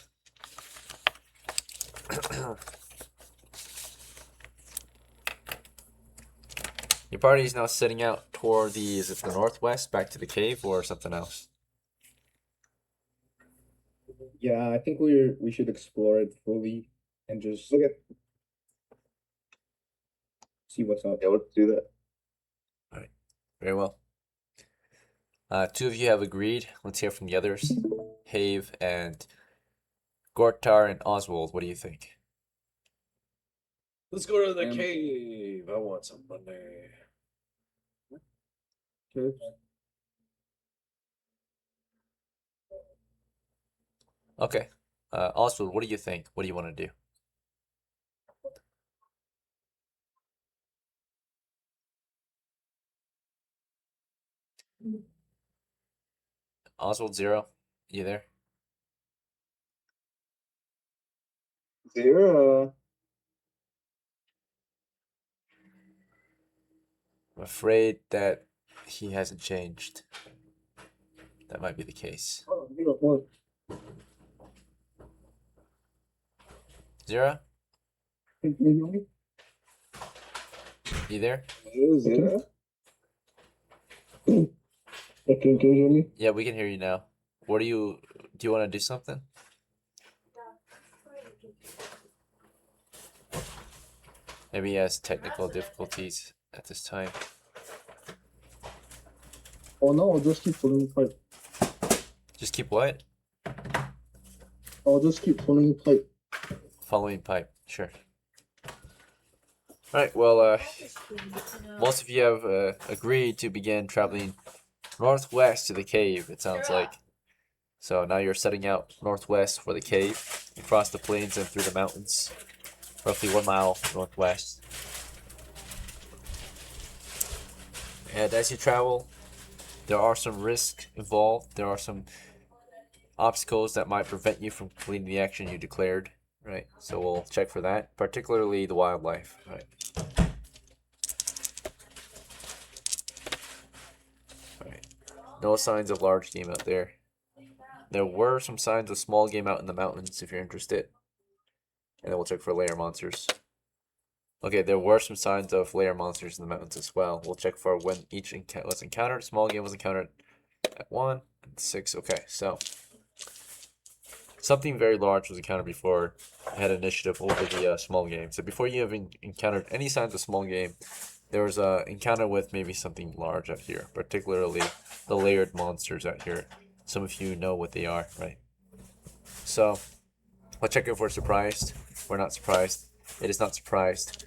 Your party is now setting out toward the, is it the northwest, back to the cave, or something else? Yeah, I think we should explore it fully and just Okay, see what's up. yeah, let's do that. Very well. Two of you have agreed. Let's hear from the others. HAEV and GORTAR and OSWALD. What do you think? Let's go to the Um, cave. I want some money. Okay. Okay. Oswald, what do you think? What do you want to do? Oswald Zero, you there? Zero. I'm afraid that he hasn't changed. That might be the case. Oh, 0-1. Zero, Can you hear me? you there? Zero. Can you hear me? Yeah, we can hear you now. What do you want to do something? Maybe he has technical difficulties at this time. Oh no, I'll just keep pulling pipe. Just keep what? I'll just keep pulling pipe. Following pipe. Sure. Alright, well, most of you have agreed to begin traveling northwest to the cave, it sounds like. So now you're setting out northwest for the cave, across the plains and through the mountains, roughly 1 mile northwest. And as you travel, there are some risks involved. There are some obstacles that might prevent you from completing the action you declared, right? So we'll check for that, particularly the wildlife, right? Alright. No signs of large game out there. There were some signs of small game out in the mountains if you're interested. And then we'll check for lair monsters. Okay, there were some signs of lair monsters in the mountains as well. We'll check for when each was encountered. Small game was encountered at 1 and 6. Okay, so something very large was encountered before I had initiative over the small game. So before you have encountered any signs of small game, there was a encounter with maybe something large out here, particularly the layered monsters out here. Some of you know what they are, right? So I'll check if we're surprised. We're not surprised. It is not surprised.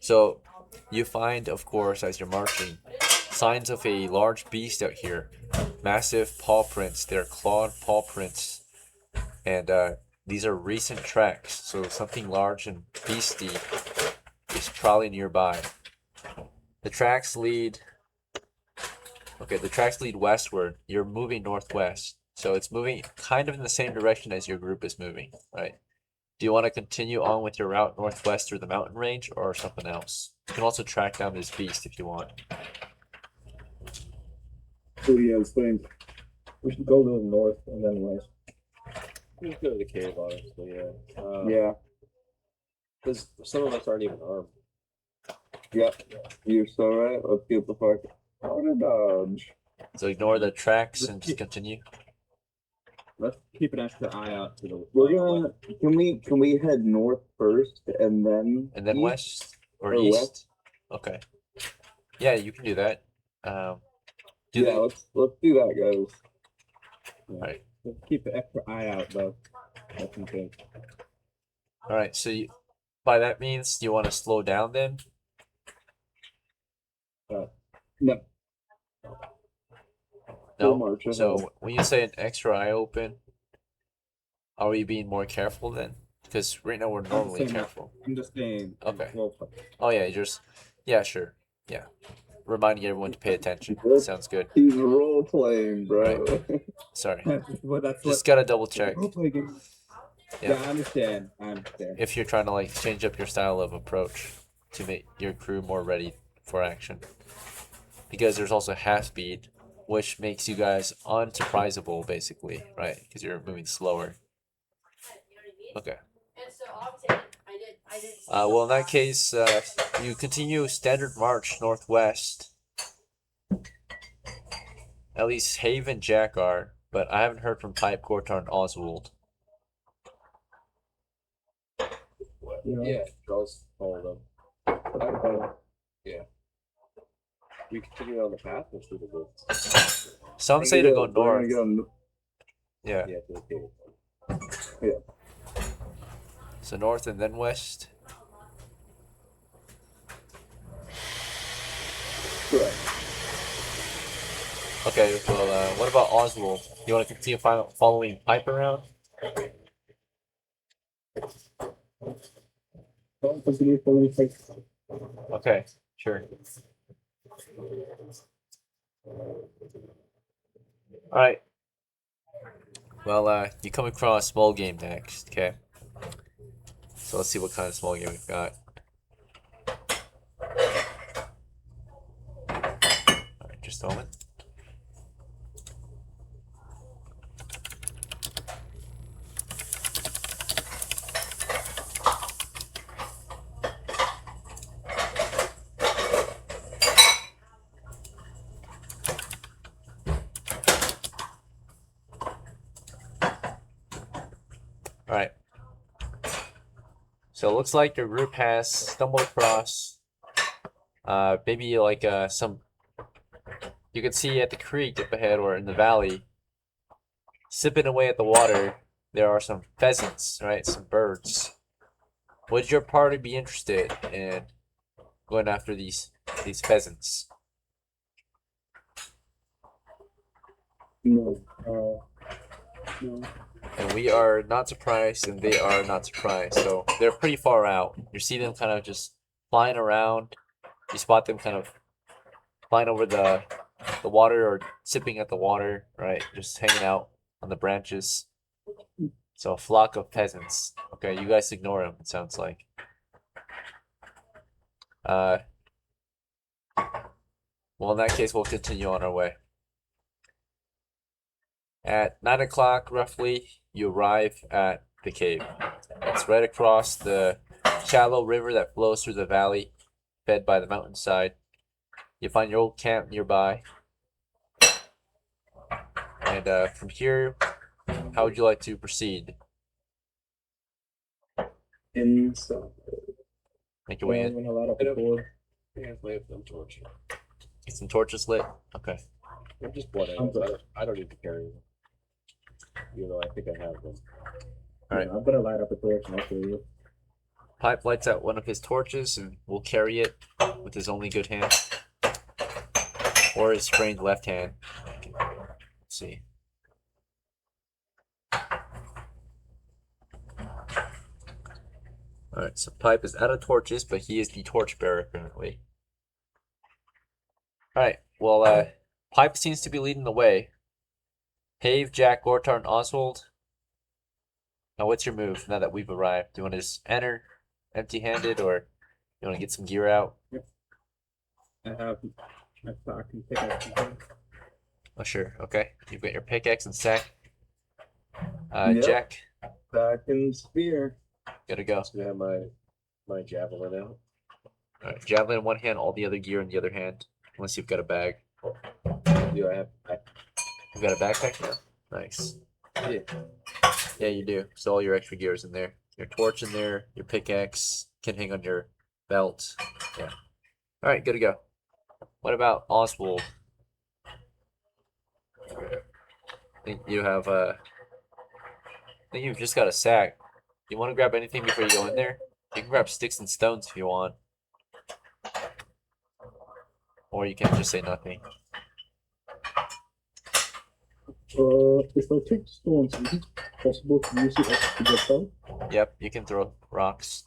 So you find, of course, as you're marching, signs of a large beast out here. Massive paw prints. They're clawed paw prints. And these are recent tracks. So something large and beastie is probably nearby. The tracks lead... Okay, the tracks lead westward. You're moving northwest. So it's moving kind of in the same direction as your group is moving, right? Do you want to continue on with your route northwest through the mountain range or something else? You can also track down this beast if you want. What do you guys think? We should go to the north and then west. Let's go to the cave, honestly. Yeah. Yeah. Because some of us aren't even armed. Yep. You're so right. Let's get the fuck out of Dodge. So ignore the tracks and just continue. Let's keep an extra eye out to the. We're gonna. Can we head north first and then east? West or Or east? west? Okay. Yeah, you can do that. Yeah, let's do that, guys. Alright. Let's keep an extra eye out though. That's okay. Alright, so by that means you want to slow down then No. No. March ahead. So when you say an extra eye open, are we being more careful then? Because right now we're normally saying- careful. I'm just saying. Okay. Well, Oh yeah, yeah, sure, yeah. Reminding everyone to pay attention. Sounds good. He's role playing, bro. Sorry, that's what. just gotta double check. Roleplay game. Yeah, I understand. I understand. If you're trying to like change up your style of approach to make your crew more ready for action, because there's also half speed, which makes you guys unsurprisable basically, right? Because you're moving slower. Okay. Well, in that case, you continue standard march northwest. At least HAEV and Jack are, but I haven't heard from Pipe, GORTAR, and Oswald. Yeah, Charles followed them. Yeah. We continue on the path or through the woods? Some say to go We're gonna north. go Yeah. Yeah, to the cave. So north and then west. correct. Okay, well, what about Oswald? You want to continue following Pipe around? Don't continue following Pipe. Okay, sure. Alright. Well, you come across small game next, okay? So let's see what kind of small game we've got. Alright, just a moment. Alright. So it looks like your group has stumbled across maybe like some you can see at the creek up ahead or in the valley, sipping away at the water, there are some pheasants, right? Some birds. Would your party be interested in going after these pheasants? No. No. And we are not surprised, and they are not surprised. So they're pretty far out. You see them kind of just flying around. You spot them kind of flying over the water or sipping at the water, right? Just hanging out on the branches. So a flock of pheasants. Okay, you guys ignore them, it sounds like. Well, in that case, we'll continue on our way. At 9 o'clock, roughly, you arrive at the cave. It's right across the shallow river that flows through the valley, fed by the mountainside. You find your old camp nearby. And from here, how would you like to proceed? Inside. Make your way I'm in. gonna light up a board. Yeah, lay up them torch. Get some torches lit. Okay. I'm just one I don't need to carry them. You know, I think I have them. Alright. Yeah, I'm gonna light up a torch and I'll show you. Pipe lights out one of his torches and will carry it with his only good hand. Or his sprained left hand. Let's see. Alright, so Pipe is out of torches, but he is the torchbearer currently. Alright, well, Pipe seems to be leading the way. HAEV, Jack, GORTAR, and Oswald. Now, what's your move now that we've arrived? Do you want to just enter empty-handed, or you want to get some gear out? I have my sack and pickaxe. Oh, sure. Okay. You've got your pickaxe and sack. Yep. Jack, Back in spear. gotta go. So I have my javelin out. Alright, javelin in one hand, all the other gear in the other hand. Unless you've got a bag. Do I have You've got a backpack now? Nice. Yeah. Yeah, you do. So all your extra gear is in there. Your torch in there, your pickaxe can hang on your belt. Yeah. Alright, good to go. What about Oswald? I think you have I think you've just got a sack. You want to grab anything before you go in there? You can grab sticks and stones if you want. or you can just say nothing. If I take stones, is it possible to use it as a projectile? Yep, you can throw rocks.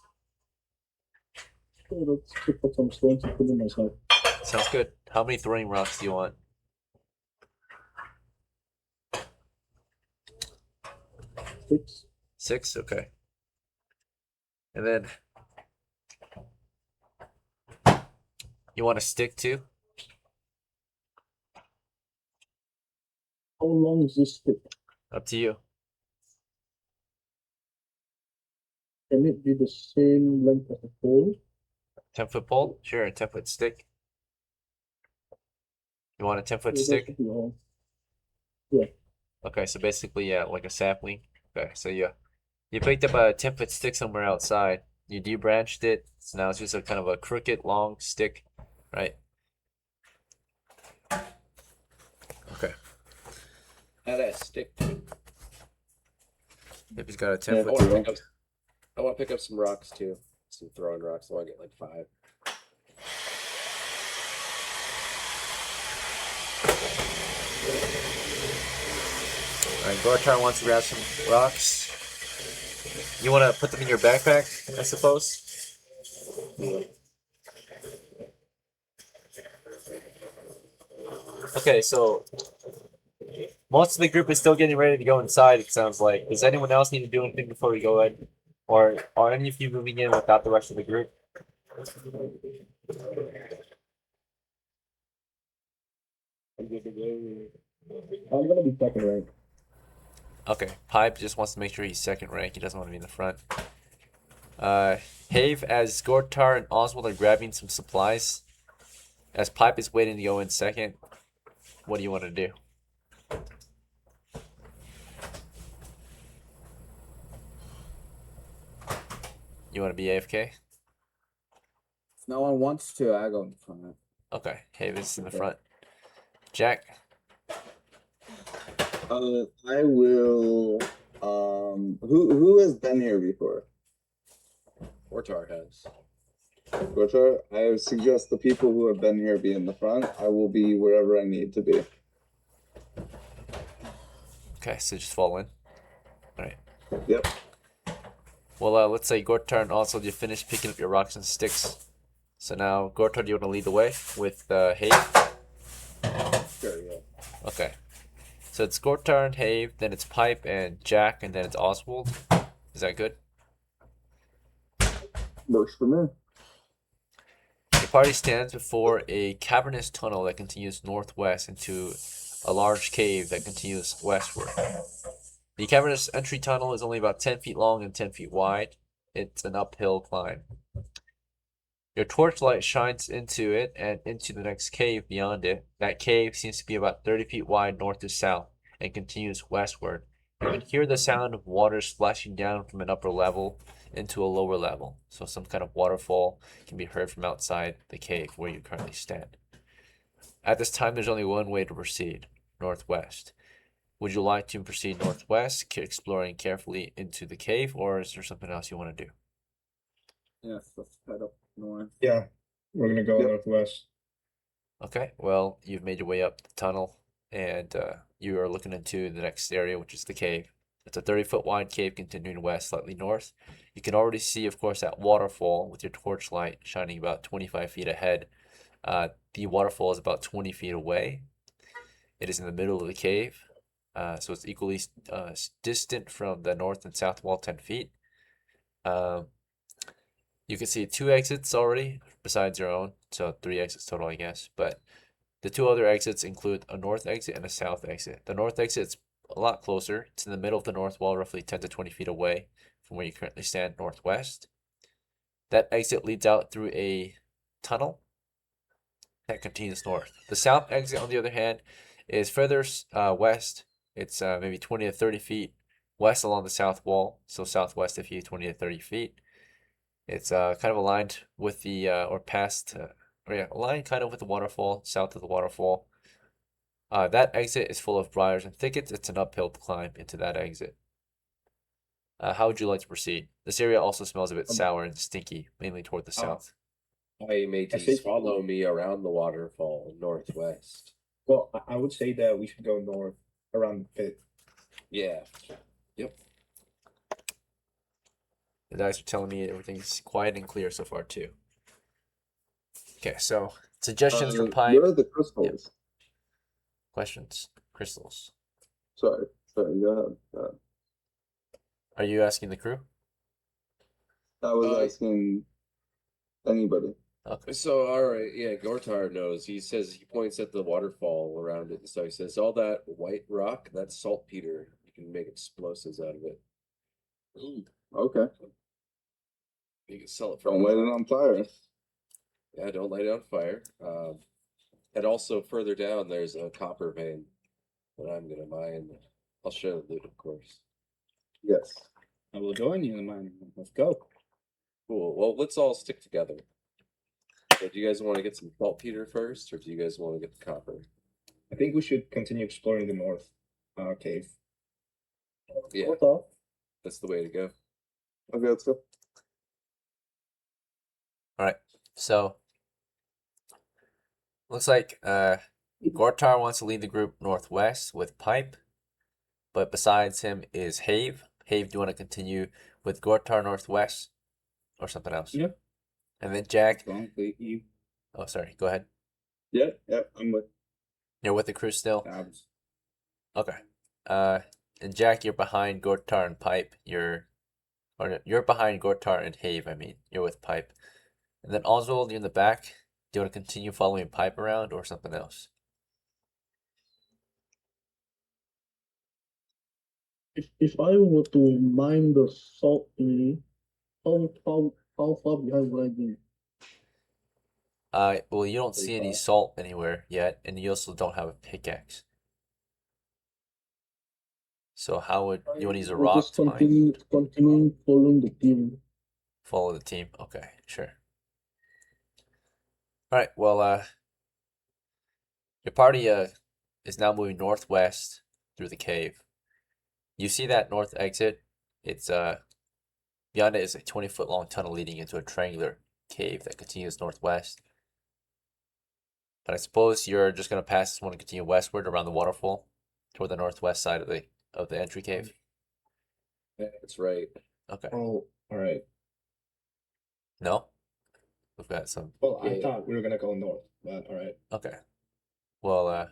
So let's pick up some stones and put them myself. Sounds good. How many throwing rocks do you want? 6. 6? Okay. And then you want a stick too? How long is this stick? Up to you. Can it be the same length as the pole? 10-foot pole? Sure, a 10-foot stick. You want a 10-foot Yeah, that stick? should be all. Okay, so basically, yeah, like a sapling. Okay, so you picked up a 10-foot stick somewhere outside. You debranched it, so now it's just a kind of a crooked, long stick, right? Okay. Add that stick. If he's got a Yeah, 10-foot stick. I want to pick up some rocks too. Some throwing rocks. I want to get like 5. Alright, GORTAR wants to grab some rocks. You want to put them in your backpack, I suppose? Okay, so most of the group is still getting ready to go inside, it sounds like. Does anyone else need to do anything before we go in? Or are any of you moving in without the rest of the group? I'm gonna be second rank. Okay, Pipe just wants to make sure he's second rank. He doesn't want to be in the front. HAEV, as GORTAR and OSWALD are grabbing some supplies, as Pipe is waiting to go in second, what do you want to do? You want to be AFK? If no one wants to, I go in front. Okay, HAEV is in the front. Jack? I will. Who has been here before? GORTAR has. GORTAR? I would suggest the people who have been here be in the front. I will be wherever I need to be. Okay, so just fall in. Alright. Yep. Well, let's say GORTAR and also you finished picking up your rocks and sticks. So now, GORTAR, do you want to lead the way with HAEV? Sure, yeah. Okay. So it's GORTAR and HAEV, then it's Pipe and Jack, and then it's OSWALD. Is that good? Works for me. The party stands before a cavernous tunnel that continues northwest into a large cave that continues westward. The cavernous entry tunnel is only about 10 feet long and 10 feet wide. It's an uphill climb. Your torchlight shines into it and into the next cave beyond it. That cave seems to be about 30 feet wide north to south and continues westward. You can hear the sound of water splashing down from an upper level into a lower level. So some kind of waterfall can be heard from outside the cave where you currently stand. At this time, there's only one way to proceed, northwest. Would you like to proceed northwest, exploring carefully into the cave, or is there something else you want to do? Yes, let's head up north. Yeah, we're gonna go Yep. northwest. Okay, well, you've made your way up the tunnel, and you are looking into the next area, which is the cave. It's a 30-foot wide cave continuing west, slightly north. You can already see, of course, that waterfall with your torchlight shining about 25 feet ahead. The waterfall is about 20 feet away. It is in the middle of the cave, so it's equally distant from the north and south wall 10 feet. You can see 2 exits already, besides your own, so 3 exits total, I guess. But the 2 other exits include a north exit and a south exit. The north exit is a lot closer. It's in the middle of the north wall, roughly 10 to 20 feet away from where you currently stand northwest. That exit leads out through a tunnel that continues north. The south exit, on the other hand, is further west. It's maybe 20 to 30 feet west along the south wall, so southwest of you, 20 to 30 feet. It's kind of aligned with the, aligned kind of with the waterfall, south of the waterfall. That exit is full of briars and thickets. It's an uphill climb into that exit. How would you like to proceed? This area also smells a bit sour and stinky, mainly toward the south. My mateys say- follow me around the waterfall northwest. Well, I would say that we should go north around the pit. Yeah. The dice are telling me everything's quiet and clear so far too. Okay, so suggestions for pipe. Where are the crystals? Questions, crystals. Sorry, go ahead. Are you asking the crew? I was Uh, asking anybody. Okay. So, all right, yeah, Gortar knows. He says he points at the waterfall around it. So he says, all that white rock, that's saltpeter. You can make explosives out of it. Okay, You can sell it for don't light it on fire. Yeah, don't light it on fire. And also further down, there's a copper vein that I'm gonna mine. I'll show the loot, of course. Yes. I will join you in the mining. Let's go. Cool. Well, let's all stick together. So do you guys want to get some saltpeter first, or do you guys want to get the copper? I think we should continue exploring the north cave. Yeah, Okay. that's the way to go. Okay, let's go. All right. So looks like Gortar wants to lead the group northwest with Pipe, but besides him is HAEV. HAEV, do you want to continue with Gortar northwest or something else? Yeah. And then Jack. Wrong, you. Oh, sorry. Go ahead. Yeah, I'm with. You're with the crew still. Tabs. Okay. And Jack, you're behind Gortar and Pipe. You're behind Gortar and HAEV. I mean, you're with Pipe. And then Oswald, you're in the back. Do you want to continue following Pipe around or something else? If I were to mine the salt, how far behind would I be? Well, you don't see any 35. salt anywhere yet, and you also don't have a pickaxe. So how would you want to use a I'll rock just to mine? continue following the team. Follow the team. Okay, sure. All right. Well, your party is now moving northwest through the cave. You see that north exit? It's beyond it is a 20-foot long tunnel leading into a triangular cave that continues northwest. But I suppose you're just gonna pass this one and continue westward around the waterfall toward the northwest side of the entry cave. That's right. Okay. Oh, all right. No? We've got some. Well, I Yeah. thought we were gonna go north, but all right. Okay. Well,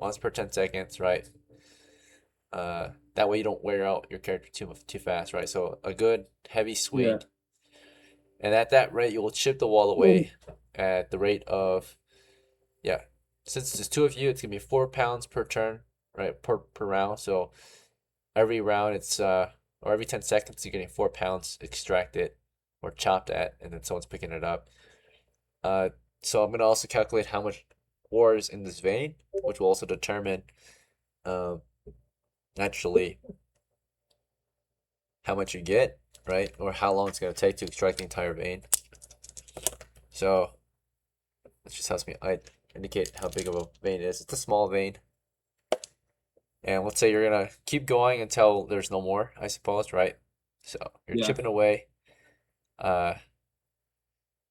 once per 10 seconds, right? That way you don't wear out your character too fast, right? So a good heavy swing. Yeah. And at that rate, you will chip the wall away at the rate of, yeah. Since there's 2 of you, it's gonna be 4 pounds per turn, right? Per round. So every round, it's or every 10 seconds, you're getting 4 pounds extracted or chopped at, and then someone's picking it up. So I'm gonna also calculate how much ore is in this vein, which will also determine, naturally, how much you get, right? Or how long it's gonna take to extract the entire vein. So this just helps me indicate how big of a vein it is. It's a small vein. And let's say you're gonna keep going until there's no more, I suppose, right? So you're Yeah. chipping away, and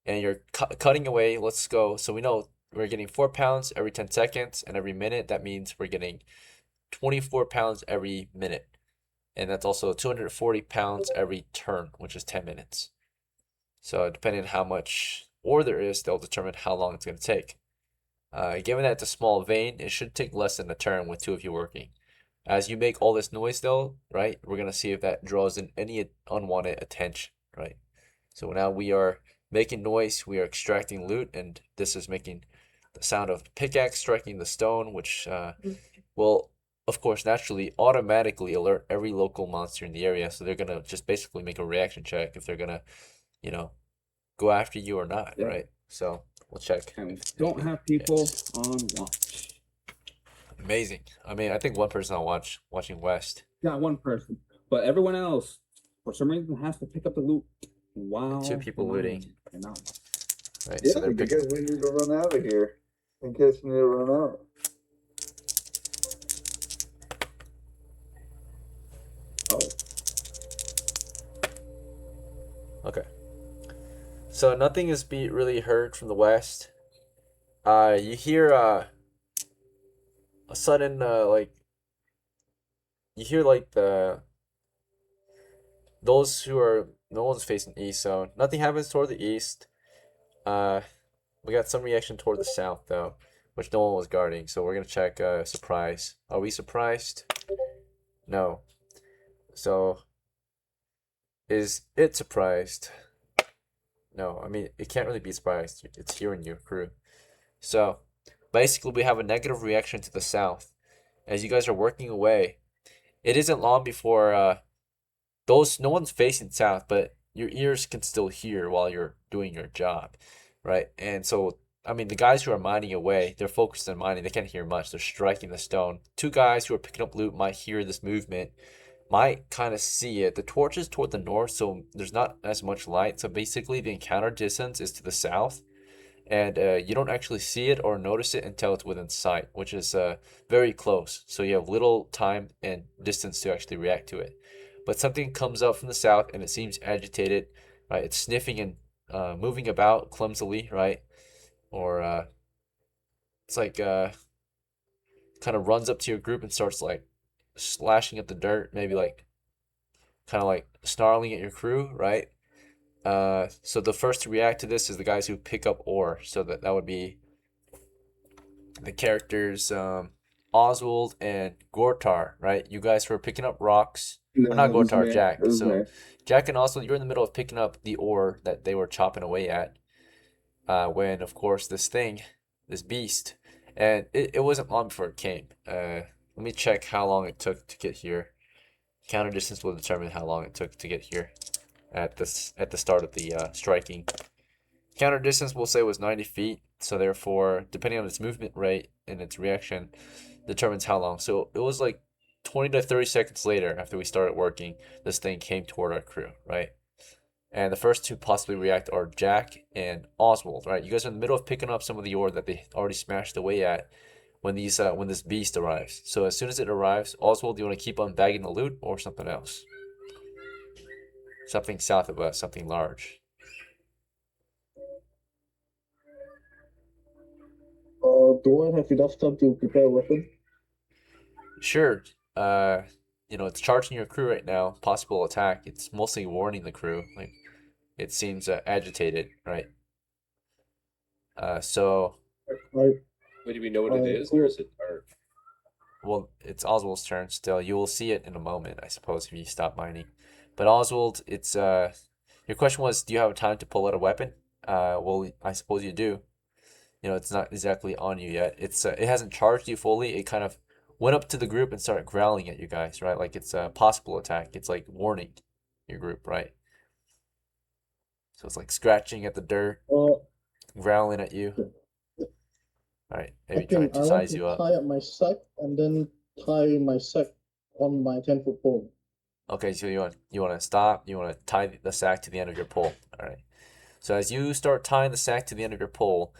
you're cutting away. Let's go. So we know we're getting 4 pounds every 10 seconds, and every minute that means we're getting 24 pounds every minute, and that's also 240 pounds every turn, which is 10 minutes. So depending on how much ore there is, they'll determine how long it's gonna take. Given that it's a small vein, it should take less than a turn with 2 of you working. As you make all this noise though, right, we're gonna see if that draws in any unwanted attention, right? So now we are making noise, we are extracting loot, and this is making the sound of pickaxe striking the stone, which will, of course, naturally automatically alert every local monster in the area. So they're gonna just basically make a reaction check if they're gonna, go after you or not, Yeah. right? So we'll check. And we don't have people on watch. Amazing. I mean, I think one person on watching West. Yeah, one person, but everyone else, for some reason, has to pick up the loot while 2 people looting. and not. Right. Yeah, So they're because we need to run out of here. In case we need to run out. Okay. So nothing is really heard from the west. You hear a sudden you hear those who are no one's facing east, so nothing happens toward the east. We got some reaction toward the south though, which no one was guarding. So we're gonna check surprise. Are we surprised? No. So is it surprised? No, I mean, it can't really be surprised. It's here in your crew. So basically, we have a negative reaction to the south. As you guys are working away, it isn't long before no one's facing south, but your ears can still hear while you're doing your job, right? And so, I mean, the guys who are mining away, they're focused on mining. They can't hear much. They're striking the stone. 2 guys who are picking up loot might hear this movement, might kind of see it. The torch is toward the north, so there's not as much light. So basically, the encounter distance is to the south, and you don't actually see it or notice it until it's within sight, which is very close. So you have little time and distance to actually react to it. But something comes up from the south, and it seems agitated, right? It's sniffing and moving about clumsily, right? Or it's like kind of runs up to your group and starts like slashing at the dirt, maybe like kind of like snarling at your crew, right? So the first to react to this is the guys who pick up ore. So that would be the characters Oswald and GORTAR, right? You guys who are picking up rocks. Or not it was GORTAR, me. Jack. It was So me. Jack and Oswald, you're in the middle of picking up the ore that they were chopping away at. When of course this beast, and it wasn't long before it came. Let me check how long it took to get here. Counter distance will determine how long it took to get here at the start of the striking. Counter distance we'll say was 90 feet, so therefore, depending on its movement rate and its reaction, determines how long. So it was like 20 to 30 seconds later after we started working, this thing came toward our crew, right? And the first to possibly react are Jack and Oswald, right? You guys are in the middle of picking up some of the ore that they already smashed away at when this beast arrives. So as soon as it arrives, Oswald, do you want to keep on bagging the loot or something else? Something south of us, something large. Do I have enough time to prepare a weapon? Sure. It's charging your crew right now. Possible attack. It's mostly warning the crew. Like, it seems agitated, right? So I Wait, do we know what it is, cool. or is it? Or well, it's Oswald's turn still. You will see it in a moment, I suppose, if you stop mining. But Oswald, it's your question was, do you have time to pull out a weapon? Well, I suppose you do. You know, it's not exactly on you yet. It hasn't charged you fully. It kind of went up to the group and started growling at you guys, right? Like it's a possible attack. It's like warning your group, right? So it's like scratching at the dirt, growling at you. All right, I maybe trying think to I want size to you up. tie up my sack and then tie my sack on my 10-foot pole. Okay, so you want to stop. You want to tie the sack to the end of your pole. All right. So as you start tying the sack to the end of your pole,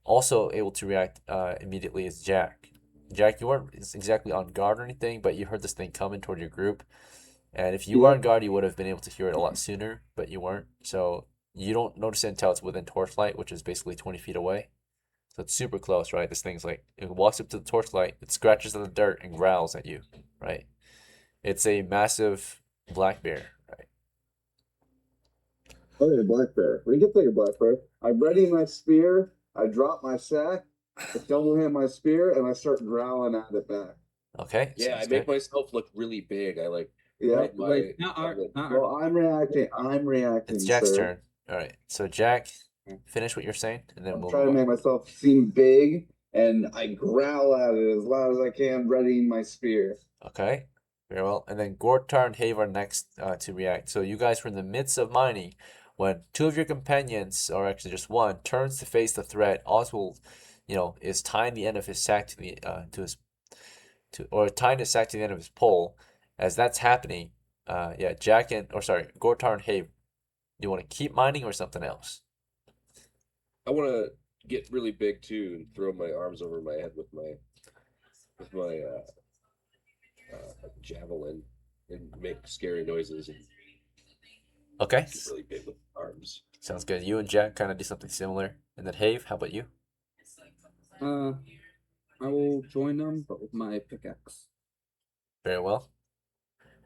also able to react immediately is Jack. Jack, you weren't exactly on guard or anything, but you heard this thing coming toward your group. And if you were on guard, you would have been able to hear it a lot sooner, but you weren't. So you don't notice it until it's within torchlight, which is basically 20 feet away. So it's super close, right? This thing's like, it walks up to the torchlight, it scratches at the dirt and growls at you, right? It's a massive black bear, right? Oh, yeah, black bear. We can take a black bear. I ready my spear. I drop my sack. I double hand my spear, and I start growling at it back. Okay, Yeah, I sounds make good. myself look really big. I like Yeah. write my Wait, not our, javelin. not our. Well, I'm reacting. I'm reacting, It's Jack's sir. turn. All right, so Jack, finish what you're saying, and then I'm we'll trying to move make on. myself seem big, and I growl at it as loud as I can, readying my spear. Okay, very well. And then GORTAR and HAEV are next to react. So you guys were in the midst of mining when two of your companions, or actually just one, turns to face the threat. Oswald, you know, is tying the end of his sack to the or tying his sack to the end of his pole. As that's happening, yeah, Jack and or sorry, GORTAR and HAEV, do you want to keep mining or something else? I want to get really big too and throw my arms over my head with my javelin and make scary noises and Okay, get really big with arms. sounds good. You and Jack kind of do something similar. And then HAEV, how about you? I will join them, but with my pickaxe. Very well.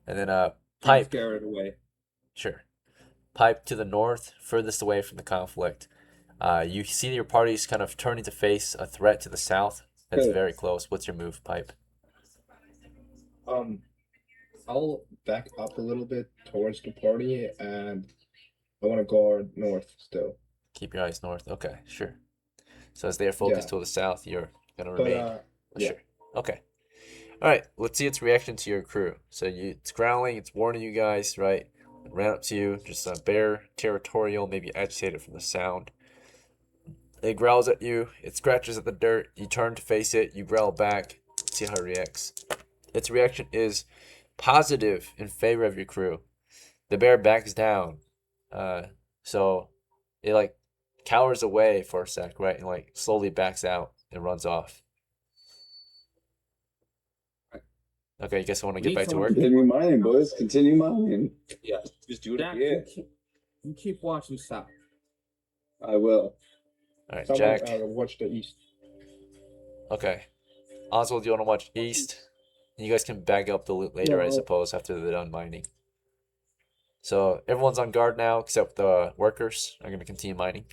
And then And Pipe. scare it away. Sure. Pipe to the north, furthest away from the conflict. You see your party's kind of turning to face a threat to the south. That's Okay. very close. What's your move, Pipe? I'll back up a little bit towards the party, and I want to go north still. Keep your eyes north. Okay, sure. So as they are focused to the south, you're gonna But remain. yeah. Sure. Okay. All right. Let's see its reaction to your crew. So it's growling. It's warning you guys, right? It ran up to you, just a bear, territorial, maybe agitated from the sound. It growls at you. It scratches at the dirt. You turn to face it. You growl back. See how it reacts. Its reaction is positive in favor of your crew. The bear backs down. So it like cowers away for a sec, right? And like slowly backs out and runs off. Okay, you guys want to get Need back to someone work? Continue mining, boys. Continue mining. Yeah, just do it Jack, again. you keep watching south. I will. All right, Someone Jack. watch the east. Okay. Oswald, you want to watch east? You guys can bag up the loot later, I No. suppose, after they're done mining. So everyone's on guard now, except the workers are going to continue mining.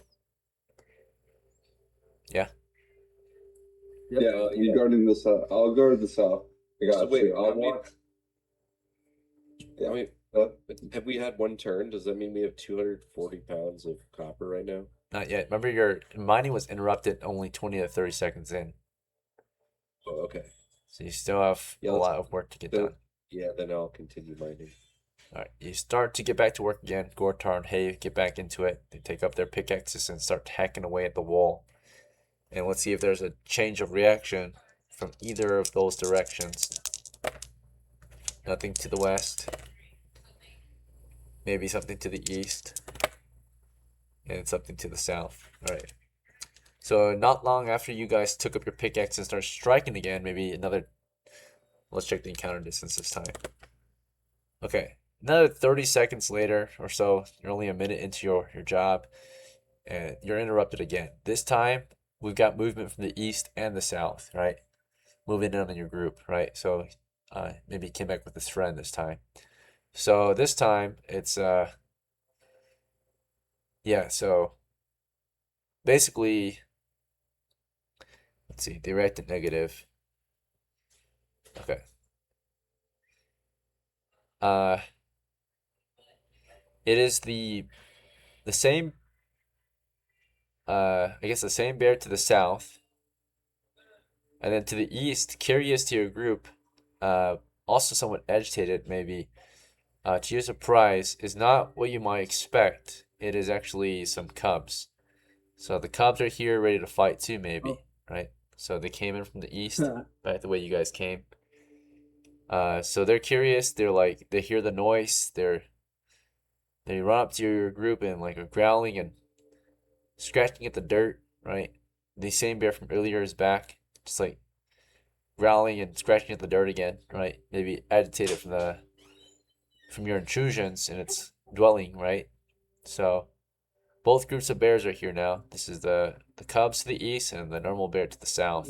Yeah. Yeah, you guarding the south. I'll guard the south. I got So wait, you. I'll I mean- watch. Yeah. I mean, Uh, have we had one turn? Does that mean we have 240 pounds of copper right now? Not yet. Remember, your mining was interrupted only 20 to 30 seconds in. Oh, okay. So you still have Yeah, a let's- lot of work to get so- done. Yeah, then I'll continue mining. All right, you start to get back to work again. GORTAR and HAEV get back into it. They take up their pickaxes and start hacking away at the wall. And let's see if there's a change of reaction from either of those directions. Nothing to the west. Maybe something to the east. And something to the south. All right. So not long after you guys took up your pickaxe and started striking again, maybe another. Let's check the encounter distance this time. Okay, another 30 seconds later or so, you're only a minute into your job, and you're interrupted again. This time, we've got movement from the east and the south, right? Moving in on your group, right? So maybe he came back with his friend this time. So this time, it's, yeah, so basically, let's see, they reacted negative. Okay. Uh, it is the same. I guess the same bear to the south, and then to the east, curious to your group, also somewhat agitated maybe. To your surprise, is not what you might expect. It is actually some cubs. So the cubs are here, ready to fight too, maybe, Oh. right? So they came in from the east, right, the way you guys came. So they're curious. They're like they hear the noise. They run up to your group and like are growling and scratching at the dirt, right? The same bear from earlier is back, just like growling and scratching at the dirt again, right? Maybe agitated from your intrusions in its dwelling, right? So both groups of bears are here now. This is the cubs to the east and the normal bear to the south.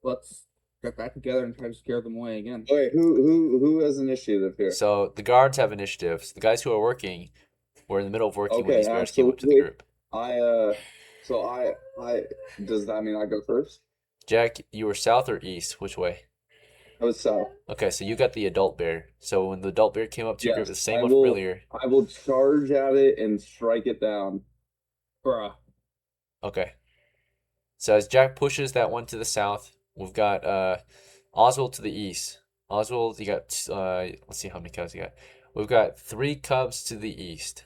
Let's get back together and try to scare them away again. Wait, who has initiative here? So the guards have initiatives. The guys who are working were in the middle of working when Okay, these bears came up to the absolutely. group. So I does that mean I go first? Jack, you were south or east? Which way? I was south. Okay, so you got the adult bear. So when the adult bear came up to your group, the Yes, same I one from will. earlier. I will charge at it and strike it down. Bruh. Okay. So as Jack pushes that one to the south, we've got Oswald to the east. Oswald, you got let's see how many cubs you got. We've got 3 cubs to the east.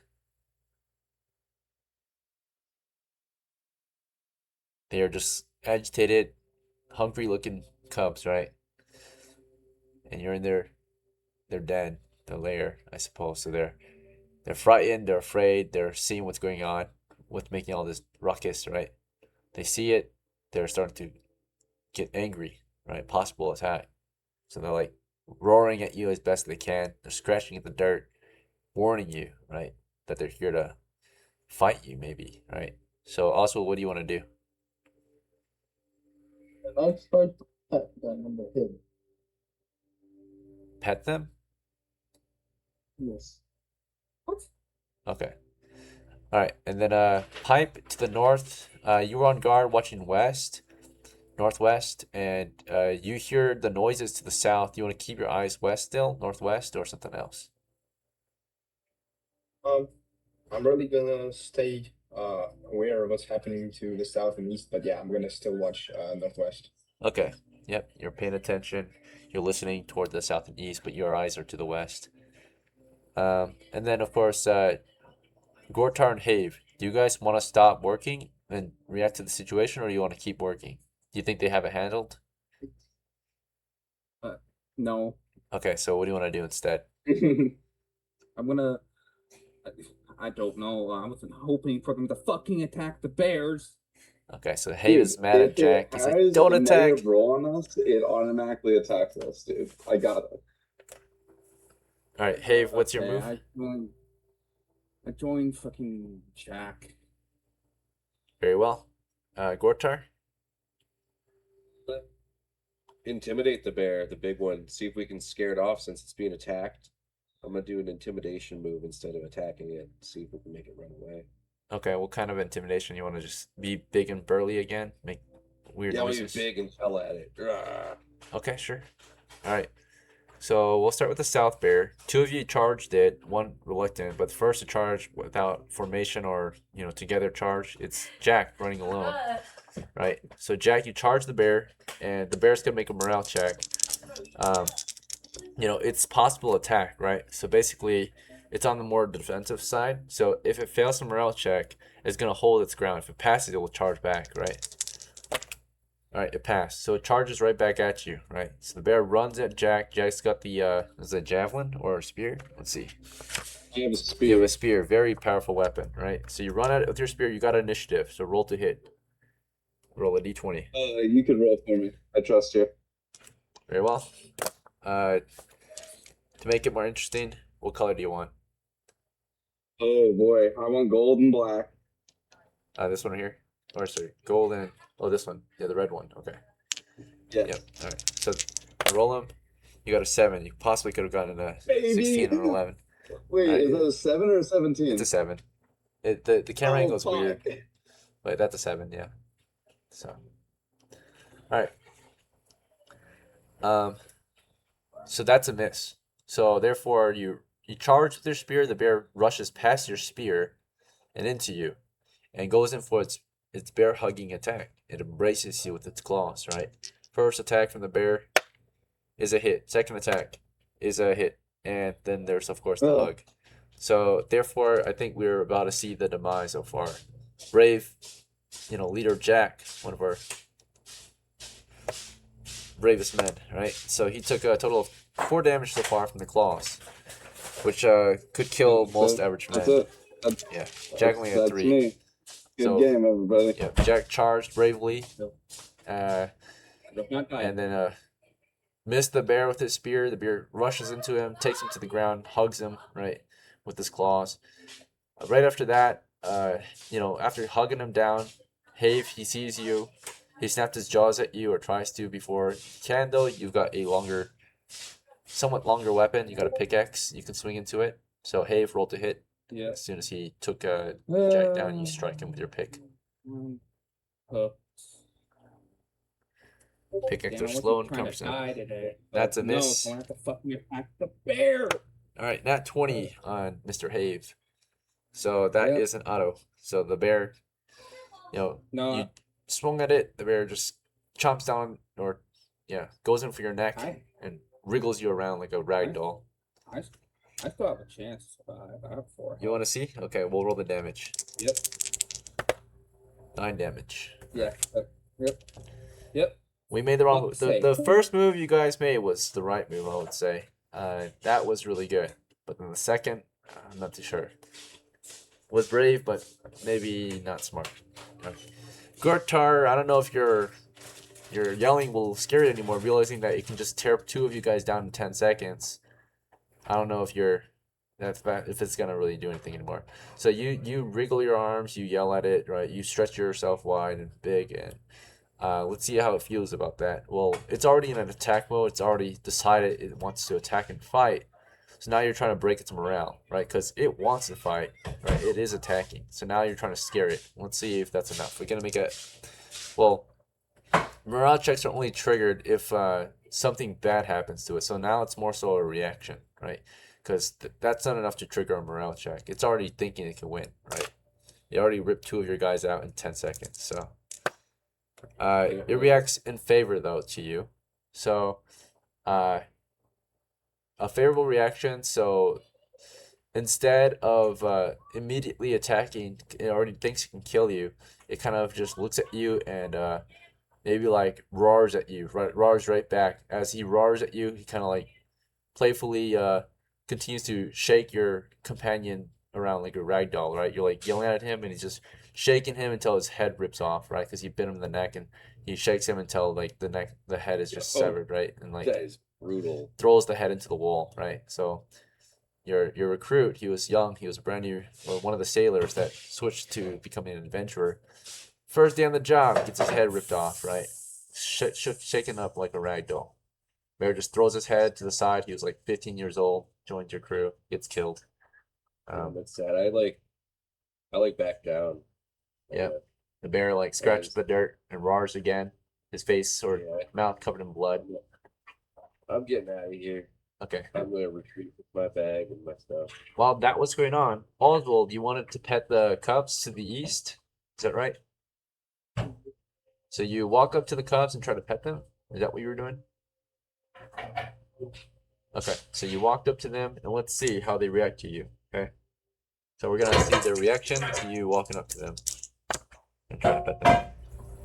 They are just agitated, hungry looking cubs, right? And you're in their den, their lair, I suppose. So they're frightened, they're afraid, they're seeing what's going on, what's making all this ruckus, right? They see it, they're starting to get angry, right? Possible attack. So they're like roaring at you as best they can. They're scratching at the dirt, warning you, right? That they're here to fight you, maybe, right? So also, what do you want to do? I start to pet that number hill. Pet them? Yes. Okay. All right, and then pipe to the north. You were on guard watching northwest, and you hear the noises to the south. You want to keep your eyes west still, northwest, or something else? I'm really gonna stay aware of what's happening to the south and east, but yeah, I'm gonna still watch northwest. Okay. Yep, you're paying attention. You're listening toward the south and east, but your eyes are to the west. And then of course, GORTAR and HAEV. Do you guys want to stop working and react to the situation, or do you want to keep working? Do you think they have it handled? No. Okay, so what do you want to do instead? I'm gonna. I don't know. I wasn't hoping for them to fucking attack the bears. Okay, so HAEV is mad at If Jack. it He's like, has "Don't a attack." negative roll on us, it automatically attacks us, dude. I got it. All right, HAEV, what's your Okay, move? I joined fucking Jack. Very well. GORTAR? Intimidate the bear, the big one. See if we can scare it off since it's being attacked. I'm gonna do an intimidation move instead of attacking it. See if we can make it run away. Okay, what kind of intimidation? You want to just be big and burly again? Make weird Yeah, I want to be noises? big and yell at it. Rah. Okay, sure. All right. So we'll start with the South Bear. 2 of you charged it, 1 reluctant, but the first to charge without formation or, together charge, it's Jack running alone, right? So Jack, you charge the bear, and the bear's gonna make a morale check. It's possible attack, right? So basically, it's on the more defensive side. So if it fails the morale check, it's gonna hold its ground. If it passes, it will charge back, right? All right, it passed. So it charges right back at you, right? So the bear runs at Jack. Jack's got the, is it a javelin or a spear? Let's see. I have a You spear. have a spear, very powerful weapon, right? So you run at it with your spear. You got initiative. So roll to hit. Roll a d20. You can roll for me. I trust you. Very well. To make it more interesting, what color do you want? Oh boy, I want gold and black. This one right here. Or sorry, gold and this one. Yeah, the red one. Okay. Yes. Yep. All right. So roll them. You got a 7. You possibly could have gotten a Baby. 16 or 11. Wait, Alright. is that a 7 or a 17? It's a 7. The camera angle is fuck. weird, but that's a 7. Yeah. So. All right. So that's a miss. So therefore, you charge with your spear. The bear rushes past your spear and into you, and goes in for its bear hugging attack. It embraces you with its claws. Right. First attack from the bear is a hit. Second attack is a hit, and then there's of course the Oh. hug. So therefore, I think we're about to see the demise so far. Brave, leader Jack, one of our bravest men, right? So he took a total of 4 damage so far from the claws, which could kill most average men. That's it. That's, Yeah, Jack only had that's 3. me. Good So, game, everybody. Yeah, Jack charged bravely, Not die. and then missed the bear with his spear. The bear rushes into him, takes him to the ground, hugs him, right, with his claws. Right after that, after hugging him down, HAEV, he sees you. He snapped his jaws at you, or tries to before he can, though. You've got a somewhat longer weapon. You got a pickaxe. You can swing into it. So HAEV rolled to hit. Yeah. As soon as he took Jack down, you strike him with your pick. Pickaxe are slow and cumbersome. That's a miss. No, so I have to fucking attack the bear. All right, nat 20 on Mr. HAEV. So that Yep. is an auto. So the bear, No, you swung at it. The bear just chomps down, or goes in for your neck and wriggles you around like a rag doll. I still have a chance to survive. I have 4. You want to see? Okay, we'll roll the damage. Yep. 9 damage. Yeah. Yep. We made the wrong. Fuck's sake. The first move you guys made was the right move, I would say. That was really good. But then the second, I'm not too sure. Was brave, but maybe not smart. Okay. GORTAR, I don't know if your yelling will scare you anymore, realizing that it can just tear 2 of you guys down in 10 seconds. I don't know if if it's gonna really do anything anymore. So you wriggle your arms, you yell at it, right? You stretch yourself wide and big, and let's see how it feels about that. Well, it's already in an attack mode. It's already decided it wants to attack and fight. So now you're trying to break its morale, right? Because it wants to fight, right? It is attacking. So now you're trying to scare it. Let's see if that's enough. We're gonna make morale checks are only triggered if something bad happens to it. So now it's more so a reaction, right? Because that's not enough to trigger a morale check. It's already thinking it can win, right? You already ripped 2 of your guys out in 10 seconds. So it reacts in favor, though, to you. So a favorable reaction. So instead of immediately attacking, it already thinks it can kill you. It kind of just looks at you and maybe like roars at you, right? Roars right back. As he roars at you, he kind of like playfully continues to shake your companion around like a rag doll, right? You're like yelling at him, and he's just shaking him until his head rips off, right? Because you bit him in the neck, and he shakes him until like the head is just severed, right? And like That is brutal. throws the head into the wall, right? So your recruit, he was young, he was brand new, or one of the sailors that switched to becoming an adventurer. First day on the job, gets his head ripped off, right? Shaken up like a rag doll. Bear just throws his head to the side. He was like 15 years old, joins your crew, gets killed. That's sad. I back down. Yeah. The bear like scratches the dirt and roars again. His face or mouth covered in blood. I'm getting out of here. Okay. I'm gonna retreat with my bag and my stuff. While that was going on, Oswald, you wanted to pet the cubs to the east. Is that right? So you walk up to the cubs and try to pet them? Is that what you were doing? Okay, so you walked up to them, and let's see how they react to you, okay? So we're gonna see their reaction to you walking up to them and trying to pet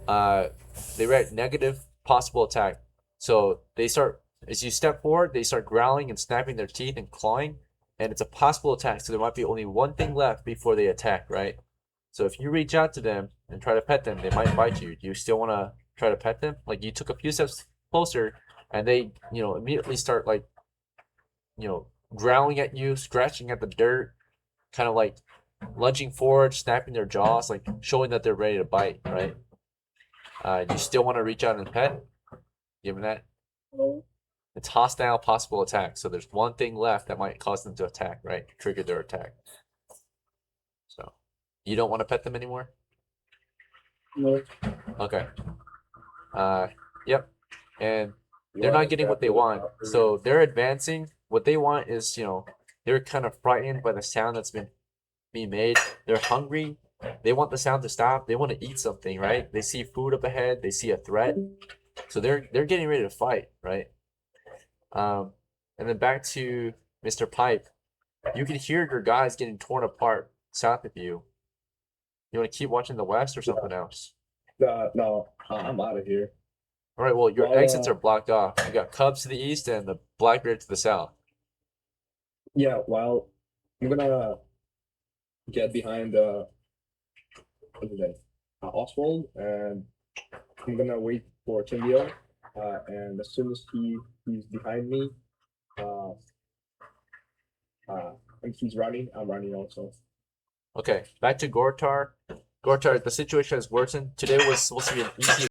them. They react negative, possible attack. So they start, as you step forward, they start growling and snapping their teeth and clawing, and it's a possible attack, so there might be only one thing left before they attack, right? So if you reach out to them and try to pet them, they might bite you. Do you still want to try to pet them? Like, you took a few steps closer, and they, immediately start, like, growling at you, scratching at the dirt, kind of like lunging forward, snapping their jaws, like showing that they're ready to bite, right? Do you still want to reach out and pet? Given that? It's hostile, possible attack. So there's one thing left that might cause them to attack, right? Trigger their attack. So you don't want to pet them anymore? No. Okay. Yep. And they're not getting what they want. So they're advancing. What they want is, you know, they're kind of frightened by the sound that's been being made. They're hungry. They want the sound to stop. They want to eat something, right? They see food up ahead. They see a threat. So they're getting ready to fight, right? And then back to Mr. Pipe. You can hear your guys getting torn apart south of you. You want to keep watching the west or something else? No, I'm out of here. All right. Well, your Well, exits are blocked off. You got Cubs to the east and the Blackbeard to the south. Yeah, well, I'm gonna get behind what's his name? Oswald, and I'm gonna wait for Chindio. And as soon as he's behind me, uh, and he's running, I'm running also. Okay. Back to Gortar. Gortar, the situation has worsened. Today was supposed to be an easy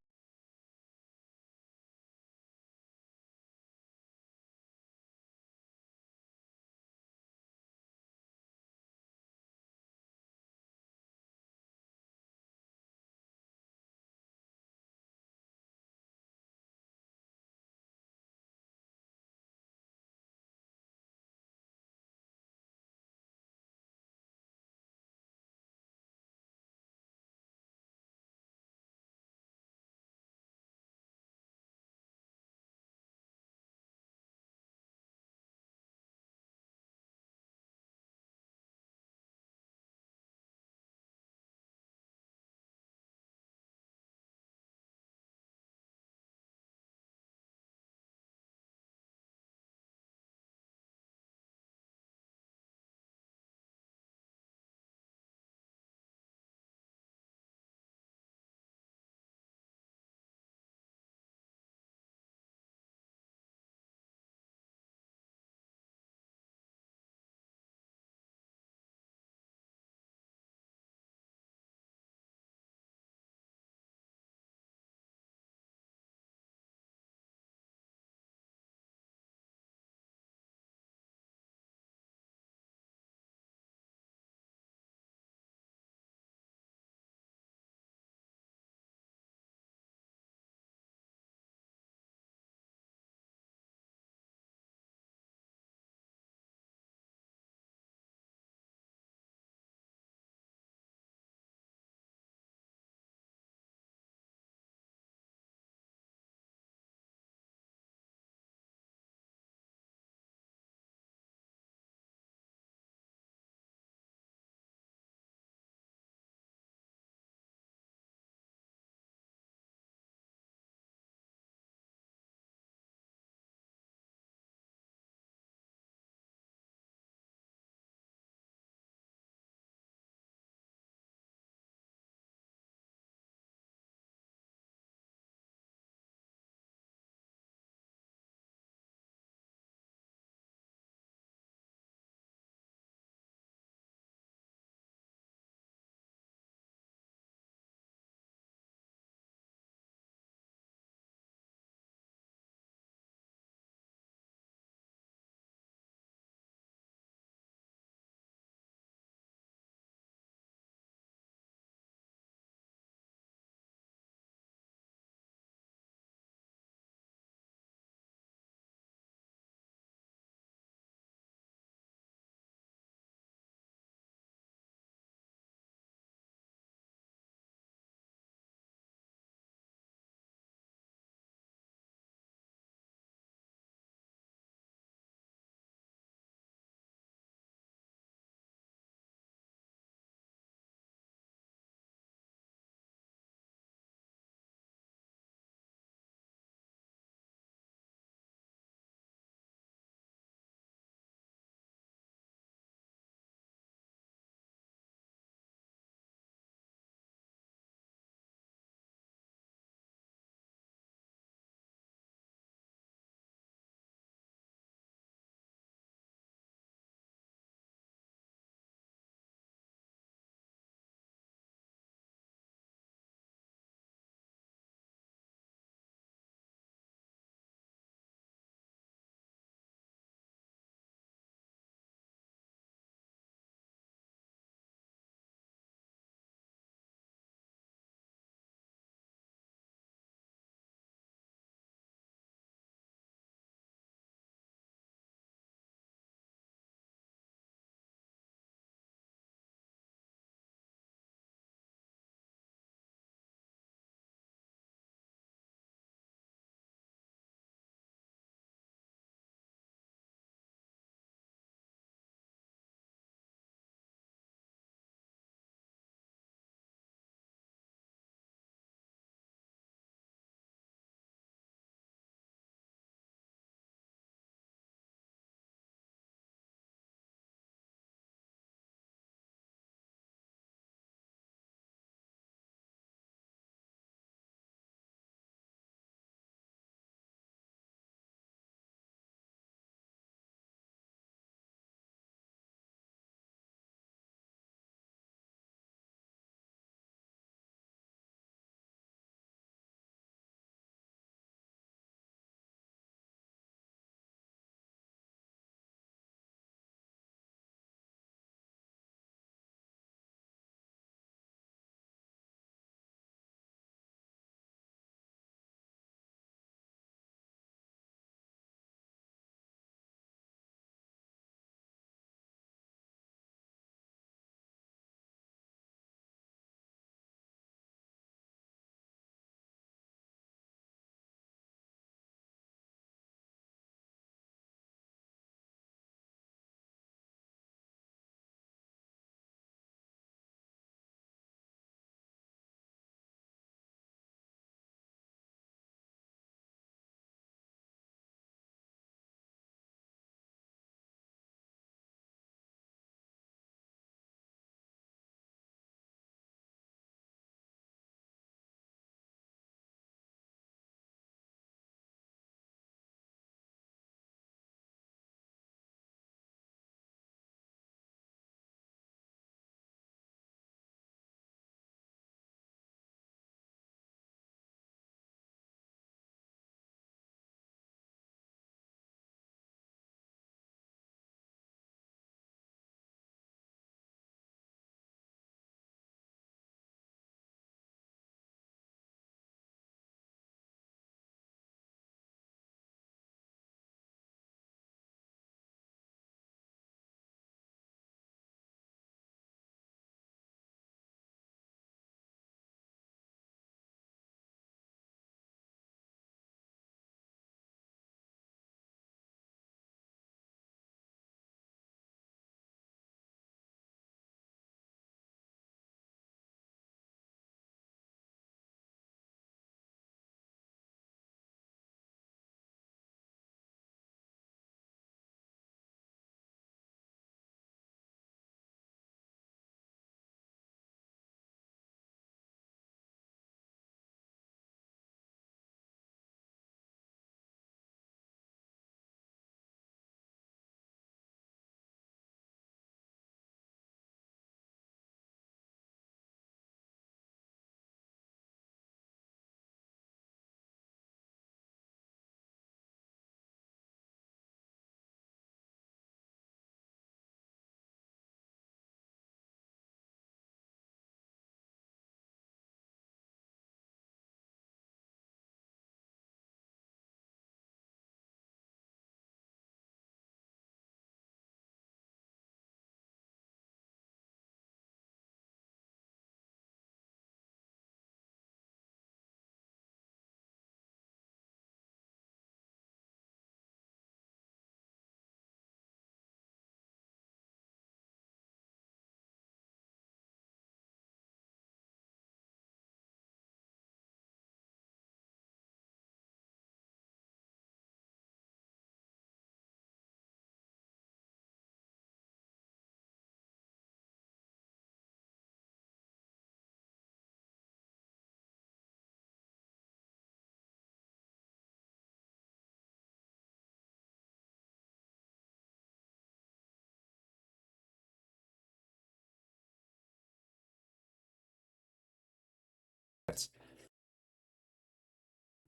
chance.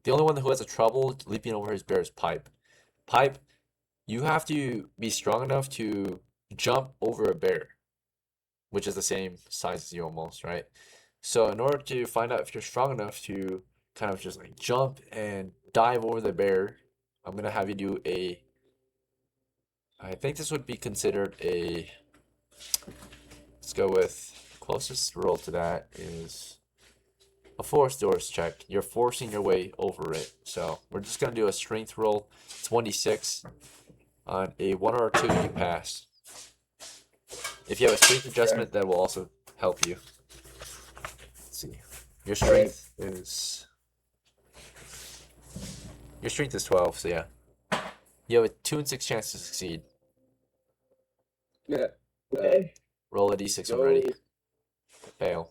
The only one who has a trouble leaping over his bear is Pipe. Pipe, you have to be strong enough to jump over a bear, which is the same size as you almost, right? So in order to find out if you're strong enough to kind of just like jump and dive over the bear, I'm gonna have you do a, I think this would be considered a, let's go with, closest roll to that is a force doors check. You're forcing your way over it. So we're just gonna do a strength roll. It's 1d6. On a 1 or a 2, you pass. If you have a strength adjustment, that will also help you. Let's see. Your strength is 12, so yeah. You have a 2 in 6 chance to succeed. Yeah. Okay. Roll a d6 when ready. Fail.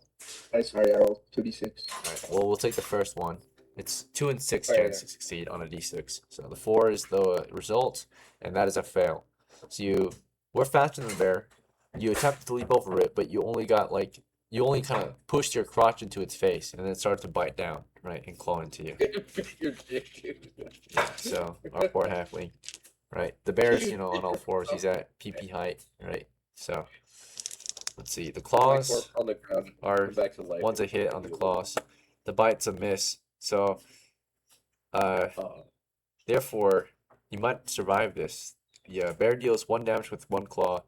I'm sorry, I rolled 2d6. Alright, well, we'll take the first one. It's 2 in 6 Oh, yeah, chance to succeed on a d6. So the 4 is the result, and that is a fail. So you were faster than the bear. You attempted to leap over it, but you only got like, you only kind of pushed your crotch into its face, and then it started to bite down, right, and claw into you. So our poor halfling, right? The bear's, on all fours. He's at PP height, right? So let's see. The claws on the ground. are Back to life. one's a hit on the claws. The bite's a miss. So therefore, you might survive this. Yeah, bear deals 1 damage with 1 claw.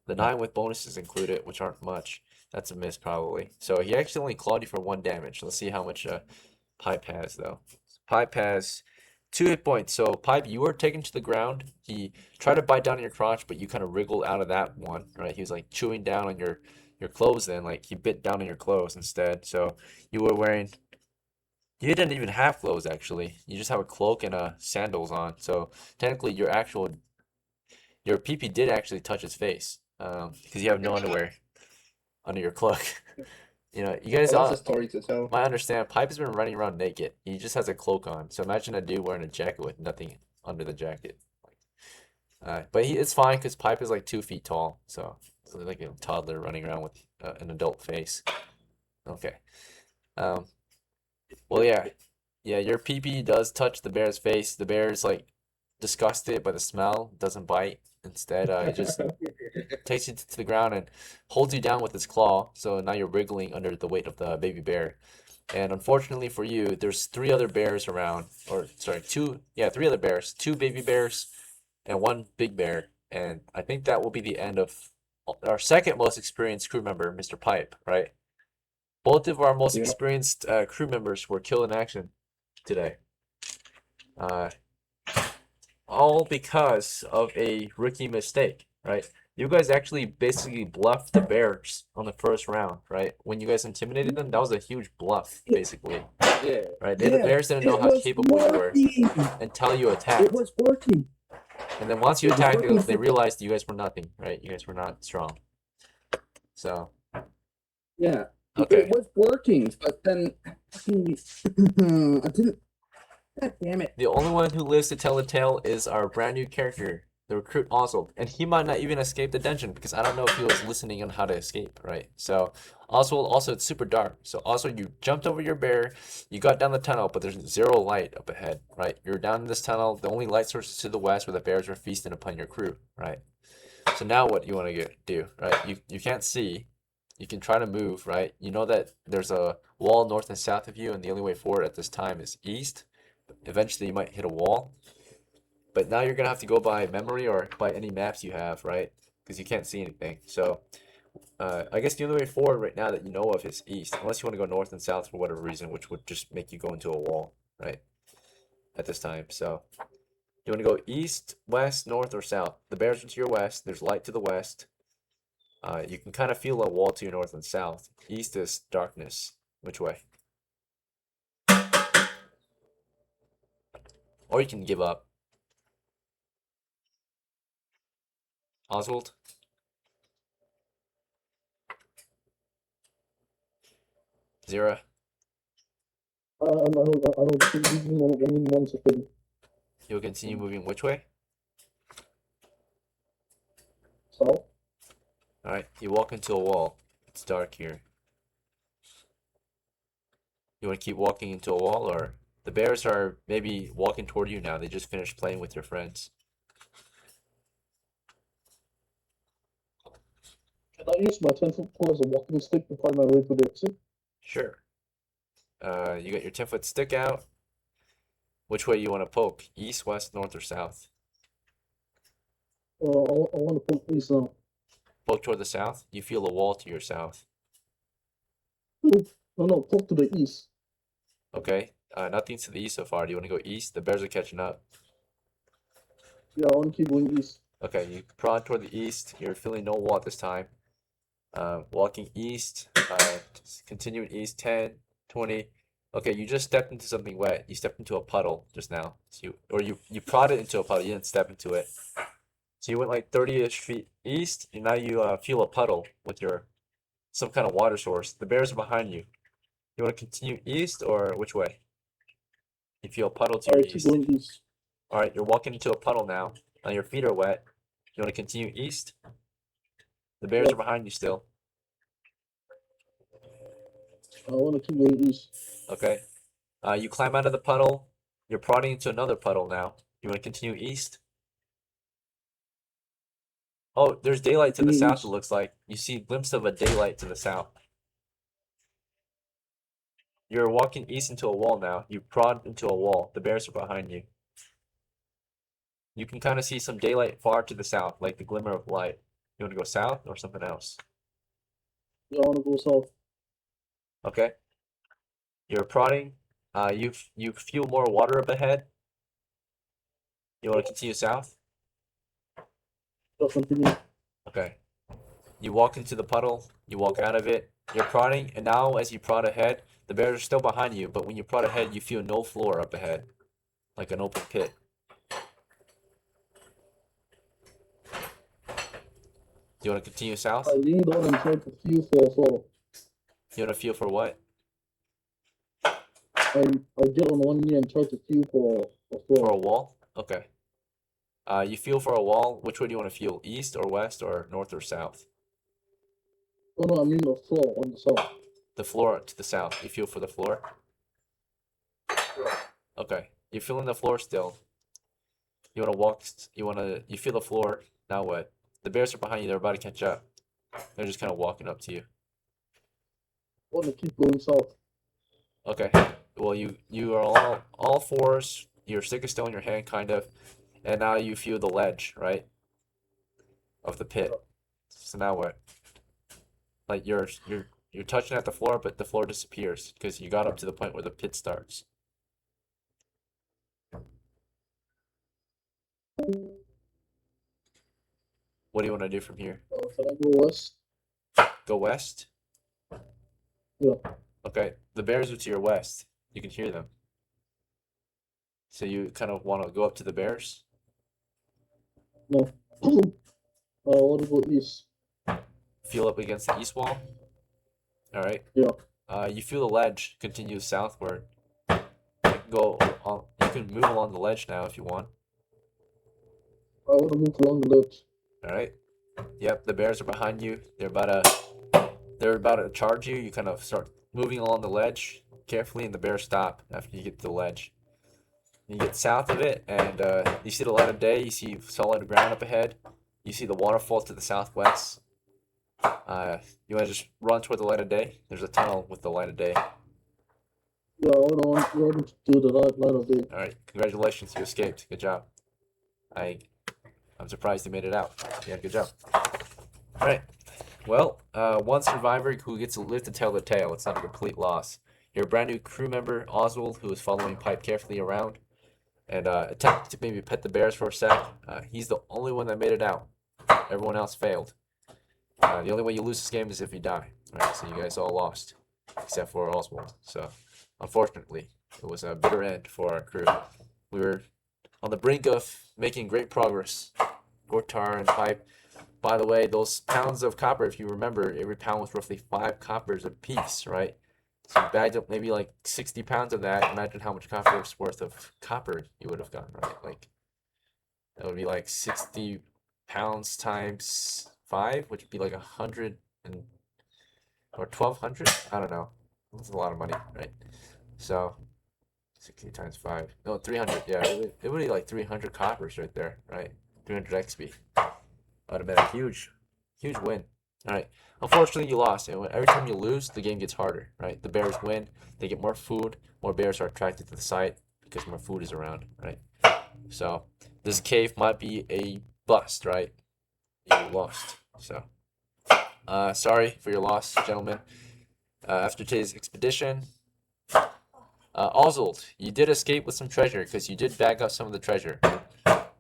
The 9 with bonuses included, which aren't much. That's a miss probably. So he actually only clawed you for 1 damage. Let's see how much Pipe has though. Pipe has 2 hit points. So Pipe, you were taken to the ground. He tried to bite down on your crotch, but you kind of wriggled out of that one, right? He was like chewing down on your clothes then, like he bit down on your clothes instead. So you were wearing, you didn't even have clothes actually. You just have a cloak and sandals on. So technically your PP did actually touch his face, because you have no underwear under your cloak. You guys That's all a story to tell. might understand. Pipe has been running around naked. He just has a cloak on. So imagine a dude wearing a jacket with nothing under the jacket. But it's fine because Pipe is like 2 feet tall. So it's like a toddler running around with an adult face. Okay. Well, yeah. Yeah, your PP does touch the bear's face. The bear's like disgusted by the smell, doesn't bite. Instead, it just takes you to the ground and holds you down with its claw. So now you're wriggling under the weight of the baby bear. And unfortunately for you, there's 3 other bears around, or sorry, 3 other bears, 2 baby bears, and 1 big bear. And I think that will be the end of our second most experienced crew member, Mr. Pipe, right? Both of our most experienced crew members were killed in action today. All because of a rookie mistake, right? You guys actually basically bluffed the bears on the first round, right? When you guys intimidated them, that was a huge bluff, basically. Yeah. Right? The bears didn't know how capable you were until you attacked. It was working. And then once you attacked, they realized you guys were nothing, right? You guys were not strong. So. Yeah. Okay. It was working, but then I didn't. God damn it. The only one who lives to tell the tale is our brand new character, the recruit Oswald. And he might not even escape the dungeon because I don't know if he was listening on how to escape, right? So Oswald, also it's super dark. So Oswald, you jumped over your bear, you got down the tunnel, but there's 0 light up ahead, right? You're down in this tunnel, the only light source is to the west where the bears are feasting upon your crew, right? So now what you want to do, right? You can't see. You can try to move, right? You know that there's a wall north and south of you, and the only way forward at this time is east. Eventually you might hit a wall, but now you're gonna have to go by memory or by any maps you have, right? Because you can't see anything. So I guess the only way forward right now that you know of is east, unless you want to go north and south for whatever reason, which would just make you go into a wall, right? At this time. So you want to go east, west, north, or south. The bears are to your west. There's light to the west. You can kind of feel a wall to your north and south. East is darkness. Which way? Or you can give up. Oswald? Zira? I don't think anyone wants to. You'll continue moving which way? So, Alright, you walk into a wall. It's dark here. You want to keep walking into a wall, or the bears are maybe walking toward you now. They just finished playing with your friends. Can I use my 10-foot pole as a walking stick to find my way to the exit? Sure. You got your 10-foot stick out. Which way you want to poke? East, west, north, or south? I want to poke east now. Poke toward the south. You feel a wall to your south. No, poke to the east. Okay. Nothing to the east so far. Do you want to go east? The bears are catching up. Yeah, I want to keep going east. Okay, you prod toward the east. You're feeling no wall at this time. Walking east. Continuing east. 10, 20. Okay, you just stepped into something wet. You stepped into a puddle just now. So you prodded into a puddle. You didn't step into it. So you went like 30-ish feet east, and now you feel a puddle with some kind of water source. The bears are behind you. You want to continue east or which way? You feel a puddle to your Alright, keep east. going east. All right, you're walking into a puddle now. Now your feet are wet. You want to continue east? The bears Yeah. are behind you still. I want to keep going east. Okay. You climb out of the puddle. You're prodding into another puddle now. You want to continue east? Oh, there's daylight to the Continue south, east. it looks like. You see a glimpse of a daylight to the south. You're walking east into a wall now. You prod into a wall. The bears are behind you. You can kind of see some daylight far to the south, like the glimmer of light. You want to go south or something else? Yeah, I want to go south. Okay. You're prodding. You feel more water up ahead. You want to continue south? Yeah, continue. Okay. You walk into the puddle. You walk out of it. You're prodding, and now as you prod ahead, the bears are still behind you, but when you prod ahead, you feel no floor up ahead, like an open pit. Do you want to continue south? I leaned on and tried to feel for a fall. You want to feel for what? I get on one knee and try to feel for a For floor. a wall? Okay. You feel for a wall. Which way do you want to feel? East or west or north or south? No, I mean the floor on the south. The floor to the south. You feel for the floor? Okay. You're feeling the floor still. You want to walk. You feel the floor. Now what? The bears are behind you. They're about to catch up. They're just kind of walking up to you. I want to keep going south. Okay. Well, you are all fours. Your stick is still in your hand, kind of, and now you feel the ledge, right, of the pit. So now what? Like you're touching at the floor, but the floor disappears because you got up to the point where the pit starts. What do you want to do from here? Can I go west? Go west? Yeah. Okay. The bears are to your west. You can hear them. So you kind of want to go up to the bears? No. I want to go east. Feel up against the east wall? All right. Yeah. You feel the ledge continue southward. You can go on. You can move along the ledge now if you want. I want to move along the ledge. All right. Yep. The bears are behind you. They're about to charge you. You kind of start moving along the ledge carefully, and the bears stop after you get to the ledge. You get south of it, and you see the light of day. You see solid ground up ahead. You see the waterfall to the southwest. You want to just run toward the light of day? There's a tunnel with the light of day. Yeah, I want to run to the light of day. All right, congratulations, you escaped. Good job. I'm surprised you made it out. Yeah, good job. All right. Well, one survivor who gets to live to tell the tale. It's not a complete loss. Your brand new crew member, Oswald, who is following Pipe carefully around and attempted to maybe pet the bears for a sec. He's the only one that made it out. Everyone else failed. The only way you lose this game is if you die. All right, so you guys all lost, except for Oswald. So, unfortunately, it was a bitter end for our crew. We were on the brink of making great progress. GORTAR and Pipe. By the way, those pounds of copper, if you remember, every pound was roughly 5 coppers a piece, right? So you bagged up maybe like 60 pounds of that. Imagine how much copper's worth of copper you would have gotten, right? Like, that would be like 60 pounds times 5, which would be like 100 or 1,200. I don't know. That's a lot of money, right? So 60 times 5. No, 300. Yeah, it would be like 300 coppers right there, right? 300 XP. That would have been a huge win. All right. Unfortunately, you lost. And every time you lose, the game gets harder, right? The bears win. They get more food. More bears are attracted to the site because more food is around, right? So this cave might be a bust, right? You lost. So sorry for your loss, gentlemen. After today's expedition, Oswald, you did escape with some treasure because you did bag up some of the treasure.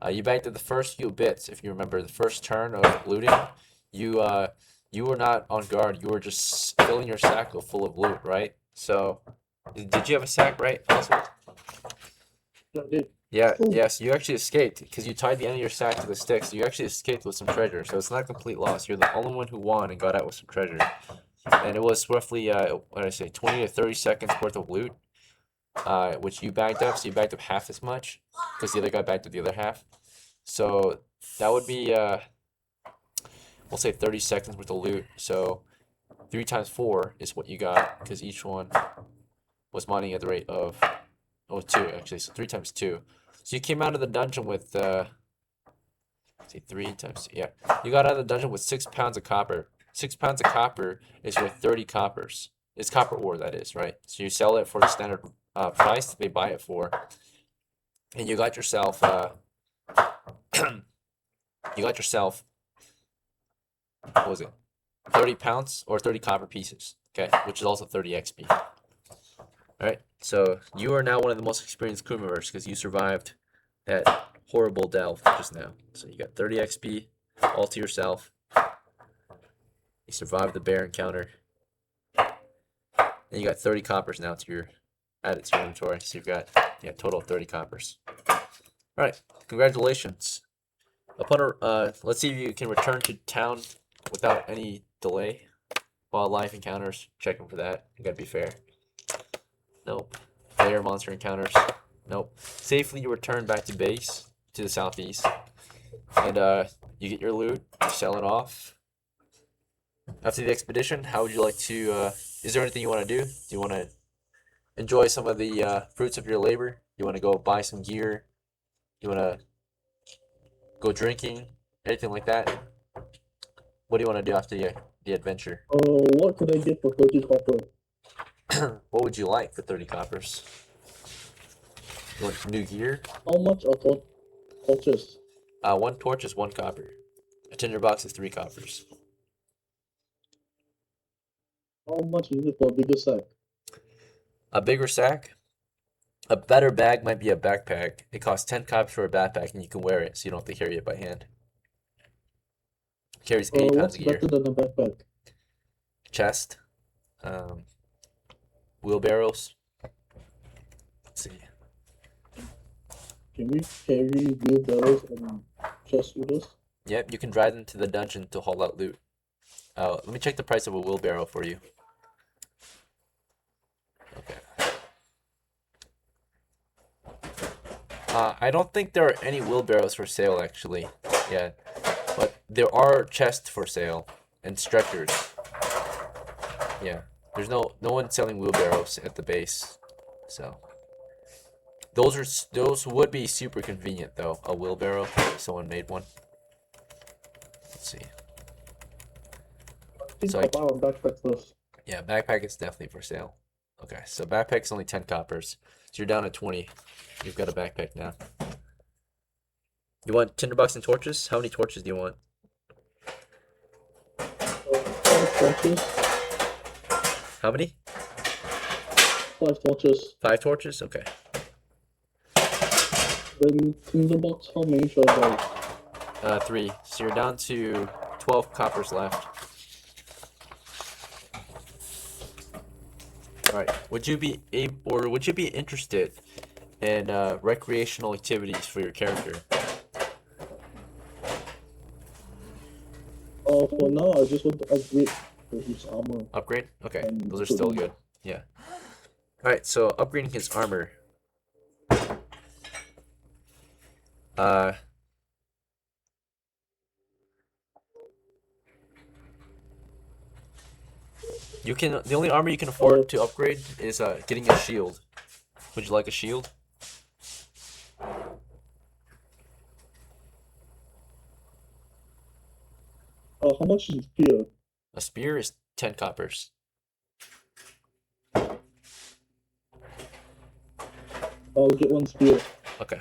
You bagged up the first few bits, if you remember, the first turn of looting. You were not on guard. You were just filling your sack full of loot, right? So, did you have a sack, right, Oswald? Yeah, dude. Yeah, yes, you actually escaped because you tied the end of your sack to the stick. So you actually escaped with some treasure. So it's not a complete loss. You're the only one who won and got out with some treasure. And it was roughly, what did I say, 20 to 30 seconds worth of loot, which you bagged up. So you bagged up half as much because the other guy bagged up the other half. So that would be, we'll say 30 seconds worth of loot. So 3 times 4 is what you got because each one was mining at the rate of, 2 actually. So 3 times 2. So you came out of the dungeon with, say 3 times, yeah. You got out of the dungeon with 6 pounds of copper. 6 pounds of copper is worth 30 coppers. It's copper ore, that is, right? So you sell it for the standard price they buy it for. And you got yourself, what was it? 30 pounds or 30 copper pieces, okay? Which is also 30 XP. Alright, so you are now one of the most experienced crew members because you survived that horrible delve just now. So you got 30 XP all to yourself. You survived the bear encounter. And you got 30 coppers now to your added to your inventory. So you've got total of 30 coppers. Alright, congratulations. Upon let's see if you can return to town without any delay. Wildlife encounters, checking for that. You gotta be fair. Nope. Player monster encounters. Nope. Safely you return back to base to the southeast. And you get your loot, you sell it off. After the expedition, how would you like to is there anything you want to do? Do you want to enjoy some of the fruits of your labor? You want to go buy some gear? You want to go drinking? Anything like that? What do you want to do after the adventure? What could I get for 30 copper? What would you like for 30 coppers? You want new gear? How much are torches? 1 torch is 1 copper. A tinderbox is 3 coppers. How much is it for a bigger sack? A bigger sack? A better bag might be a backpack. It costs 10 coppers for a backpack and you can wear it so you don't have to carry it by hand. It carries 80 pounds What's of gear. better than a backpack? Chest. Wheelbarrows. Let's see. Can we carry wheelbarrows and chest with us? Yep, you can drive them to the dungeon to haul out loot. Let me check the price of a wheelbarrow for you. Okay. I don't think there are any wheelbarrows for sale actually. Yeah, but there are chests for sale and stretchers. Yeah, there's no one selling wheelbarrows at the base, so those would be super convenient though. A wheelbarrow, if someone made one. Let's see. Think So about a backpack first. yeah, backpack is definitely for sale. Okay, so backpack's only 10 coppers. So you're down to 20. You've got a backpack now. You want tinderbox and torches? How many torches do you want? 5 torches. How many? 5 torches. 5 torches? Okay. Then tinderbox, how many should I buy? 3. So you're down to 12 coppers left. Alright. Would you be interested in recreational activities for your character? For now, I just want to upgrade his armor. Upgrade? Okay. And Those are still food. good. Yeah. Alright, so upgrading his armor. You can. The only armor you can afford to upgrade is getting a shield. Would you like a shield? Oh, how much is the spear? A spear is 10 coppers. I'll get one spear. Okay.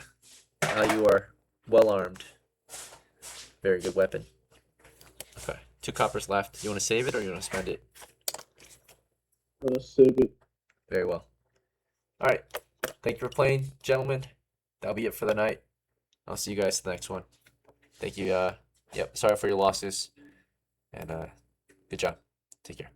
Now you are well armed. Very good weapon. Okay. 2 coppers left. You want to save it or you want to spend it? Save it. Very well. All right. Thank you for playing, gentlemen. That'll be it for the night. I'll see you guys in the next one. Thank you. Yep. Sorry for your losses. And good job. Take care.